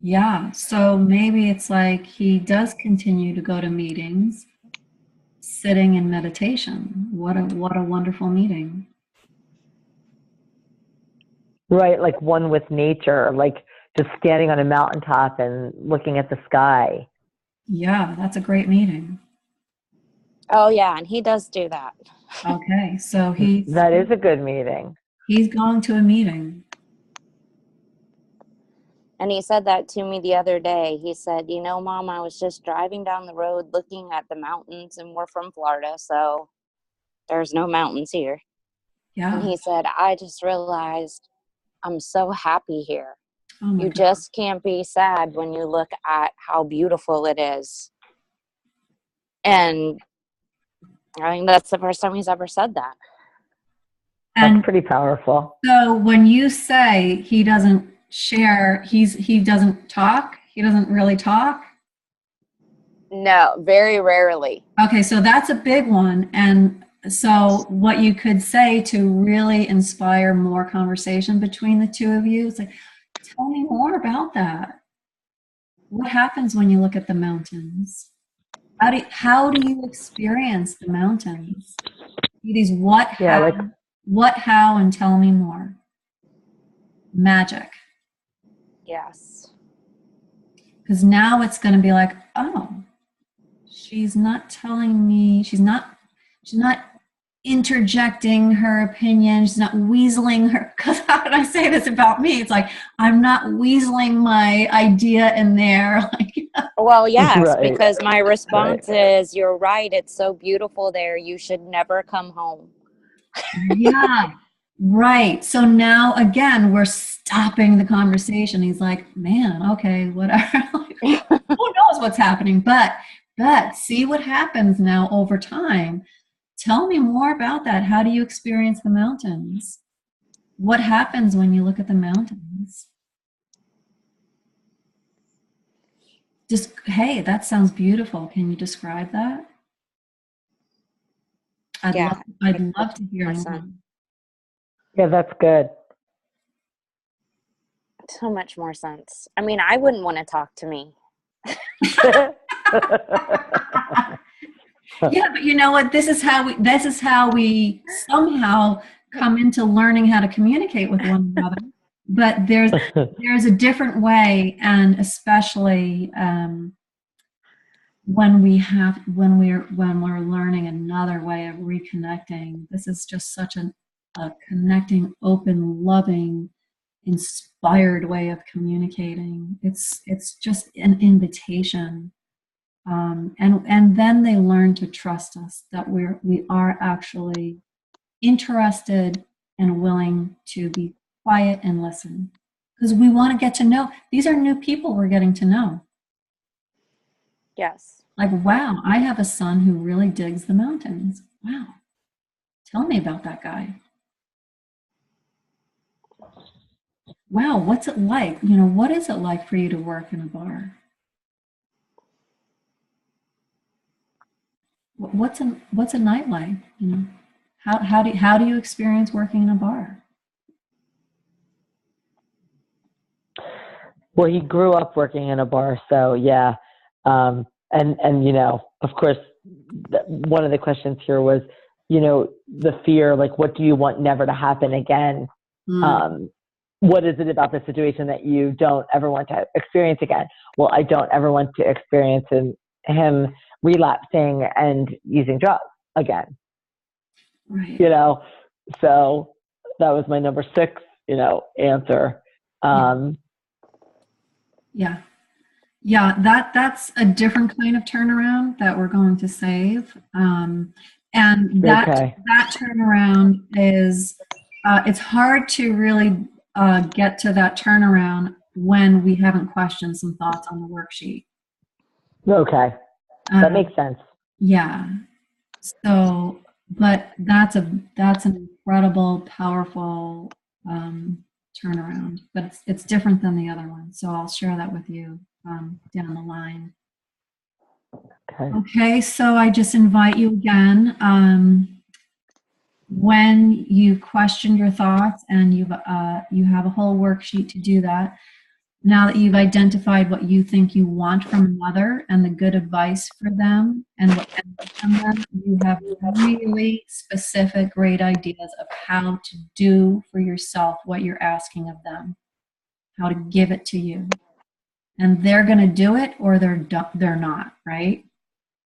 yeah, so maybe it's like he does continue to go to meetings, sitting in meditation. What a wonderful meeting. Right, like one with nature, like just standing on a mountaintop and looking at the sky. Yeah, that's a great meeting. Oh, yeah, and he does do that. Okay, so that is a good meeting. He's going to a meeting. And he said that to me the other day. He said, you know, Mom, I was just driving down the road looking at the mountains, and we're from Florida, so there's no mountains here. Yeah. And he said, I just realized I'm so happy here. Oh my you God. just can't be sad when you look at how beautiful it is. And I think that's the first time he's ever said that. And that's pretty powerful. So when you say he doesn't share, he doesn't talk, he doesn't really talk? No, very rarely. Okay, so that's a big one. And so what you could say to really inspire more conversation between the two of you is like, tell me more about that. What happens when you look at the mountains? How do you experience the mountains? These what, how, and tell me more. Magic. Yes. Because now it's going to be like, oh, she's not telling me, she's not interjecting her opinion, she's not weaseling her, because how did I say this about me? It's like, I'm not weaseling my idea in there. Well, yes, right. because my response is, you're right, it's so beautiful there, you should never come home. Yeah, right. So now, again, we're stopping the conversation. He's like, man, okay, whatever. Who knows what's happening? But see what happens now over time. Tell me more about that. How do you experience the mountains? What happens when you look at the mountains? Just, hey, that sounds beautiful. Can you describe that? I'd love to hear more. Yeah, that's good. So much more sense. I mean, I wouldn't want to talk to me. Yeah, but you know what? This is how we somehow come into learning how to communicate with one another. But there's a different way, and especially when we're learning another way of reconnecting. This is just such a connecting, open, loving, inspired way of communicating. It's just an invitation. And then they learn to trust us, that we are actually interested and willing to be quiet and listen, because we want to get to know. These are new people we're getting to know. Yes. Like, wow, I have a son who really digs the mountains. Wow. Tell me about that guy. wow, what's it like? You know, what is it like for you to work in a bar? What's a night like? You know, how do you experience working in a bar? Well, he grew up working in a bar, so yeah. And you know, of course, one of the questions here was, you know, the fear, like, what do you want never to happen again? Mm, Um, what is it about the situation that you don't ever want to experience again? Well, I don't ever want to experience him relapsing and using drugs again, right. you know? So that was my number 6, you know, answer. Yeah. Um, Yeah. Yeah, that's a different kind of turnaround that we're going to save. And okay. that turnaround is, it's hard to really get to that turnaround when we haven't questioned some thoughts on the worksheet. Okay. That Um, makes sense. yeah. So, but that's an incredible, powerful turnaround. But it's different than the other one. So I'll share that with you down the line. Okay. Okay, so I just invite you again. When you question your thoughts and you have a whole worksheet to do that. Now that you've identified what you think you want from another and the good advice for them and what you need from them, you have really specific, great ideas of how to do for yourself what you're asking of them, how to give it to you, and they're going to do it or they're not, right?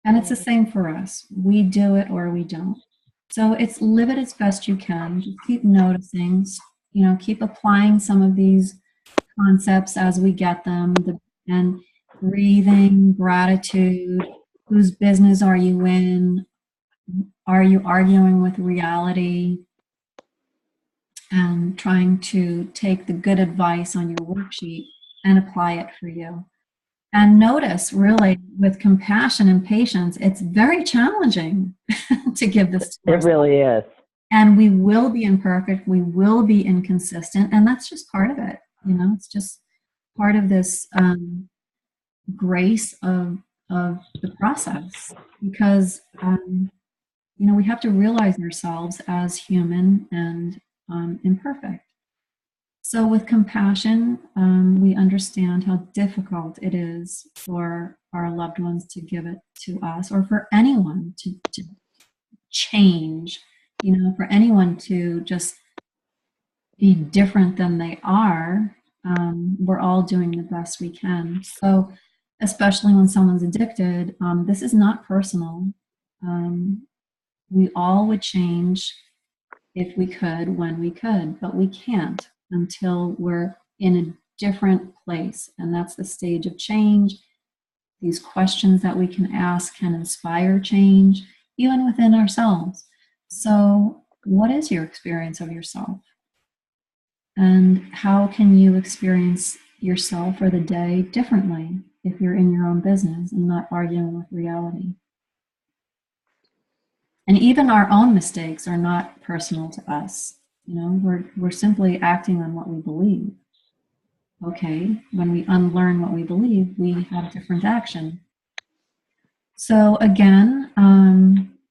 And it's the same for us. We do it or we don't. So it's live it as best you can. Just keep noticing, you know, keep applying some of these concepts as we get them, and breathing, gratitude, whose business are you in? Are you arguing with reality? And trying to take the good advice on your worksheet and apply it for you. And notice, really, with compassion and patience, it's very challenging to give this to It ourselves. really is. And we will be imperfect, we will be inconsistent, and that's just part of it. You know, it's just part of this grace of the process. Because you know, we have to realize ourselves as human and imperfect. So, with compassion, we understand how difficult it is for our loved ones to give it to us, or for anyone to change, you know, for anyone to just be different than they are. We're all doing the best we can. So, especially when someone's addicted, this is not personal. Um, we all would change if we could, when we could, but we can't until we're in a different place. And that's the stage of change. These questions that we can ask can inspire change, even within ourselves. So, what is your experience of yourself? And how can you experience yourself or the day differently if you're in your own business and not arguing with reality? And even our own mistakes are not personal to us. You know, we're simply acting on what we believe. Okay, when we unlearn what we believe, we have different action. So again,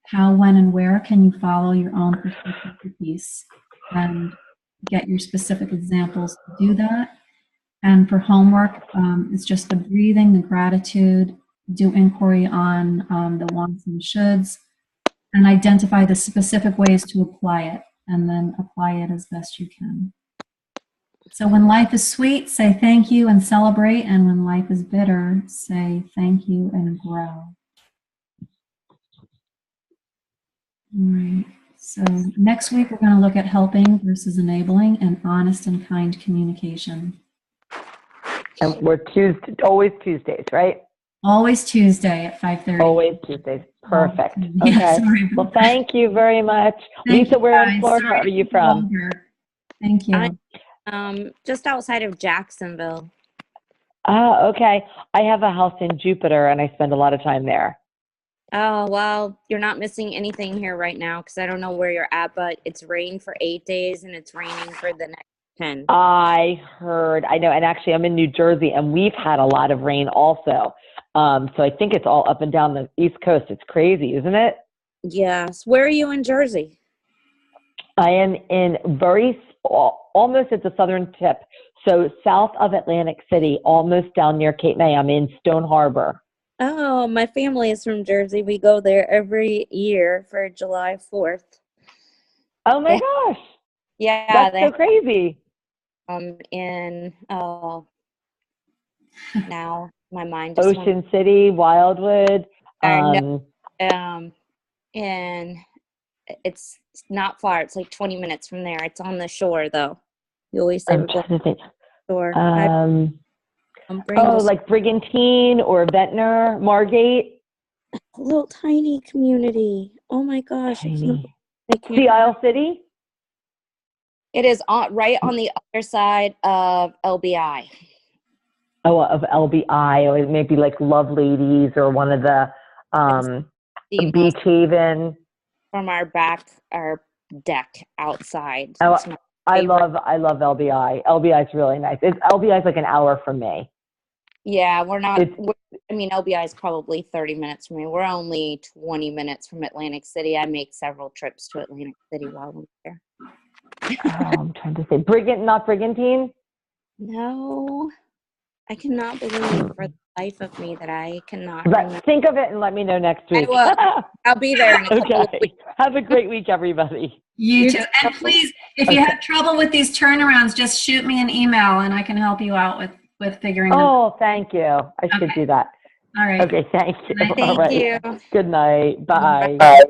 how, when, and where can you follow your own perspective for peace and get your specific examples to do that? And for homework, it's just the breathing, the gratitude, do inquiry on the wants and shoulds, and identify the specific ways to apply it, and then apply it as best you can. So when life is sweet, say thank you and celebrate. And when life is bitter, say thank you and grow. All right. So next week, we're going to look at helping versus enabling and honest and kind communication. And we're always Tuesdays, right? Always Tuesday at 5:30. Always Tuesdays. Perfect. Yeah, Okay. sorry. Well, thank you very much. Thank Lisa, you, where in guys. Florida Sorry are to you be from? longer. Thank you. Just outside of Jacksonville. Ah, okay. I have a house in Jupiter and I spend a lot of time there. Oh, well, you're not missing anything here right now because I don't know where you're at, but it's rained for 8 days and it's raining for the next 10. I heard, I know, and actually I'm in New Jersey and we've had a lot of rain also. So I think it's all up and down the East Coast. It's crazy, isn't it? Yes. Where are you in Jersey? I am in almost at the southern tip. So south of Atlantic City, almost down near Cape May. I'm in Stone Harbor. Oh, my family is from Jersey. We go there every year for July 4th. Oh my They- gosh. Yeah, That's they so crazy. in now my mind just went Ocean City, Wildwood. there. And it's not far. It's like 20 minutes from there. It's on the shore though. You always say I'm we're going trying to think. to the shore. I'm bringing Oh, this like Brigantine or Ventnor, Margate. little tiny community. Oh my gosh. Tiny. I can't. Sea Isle City? It is right on the other side of LBI. Oh, of LBI, or maybe like Love Ladies or one of the The Beach Haven. from our deck outside. Oh, It's my I favorite. love LBI. LBI is really nice. LBI is like an hour from me. Yeah, we're not. It's- I mean, LBI is probably 30 minutes from me. We're only 20 minutes from Atlantic City. I make several trips to Atlantic City while I'm there. Oh, I'm trying to say not Brigantine. No, I cannot believe for the life of me that I cannot remember. But think of it and let me know next week. will. I'll be there in a couple of Okay. weeks. Have a great week, everybody. You too. And please, if you Okay. have trouble with these turnarounds, just shoot me an email and I can help you out with figuring them out. Oh, thank you. I should Okay. do that. All right. Okay, thank you. Thank All Thank right. you. Good night. Bye. Bye.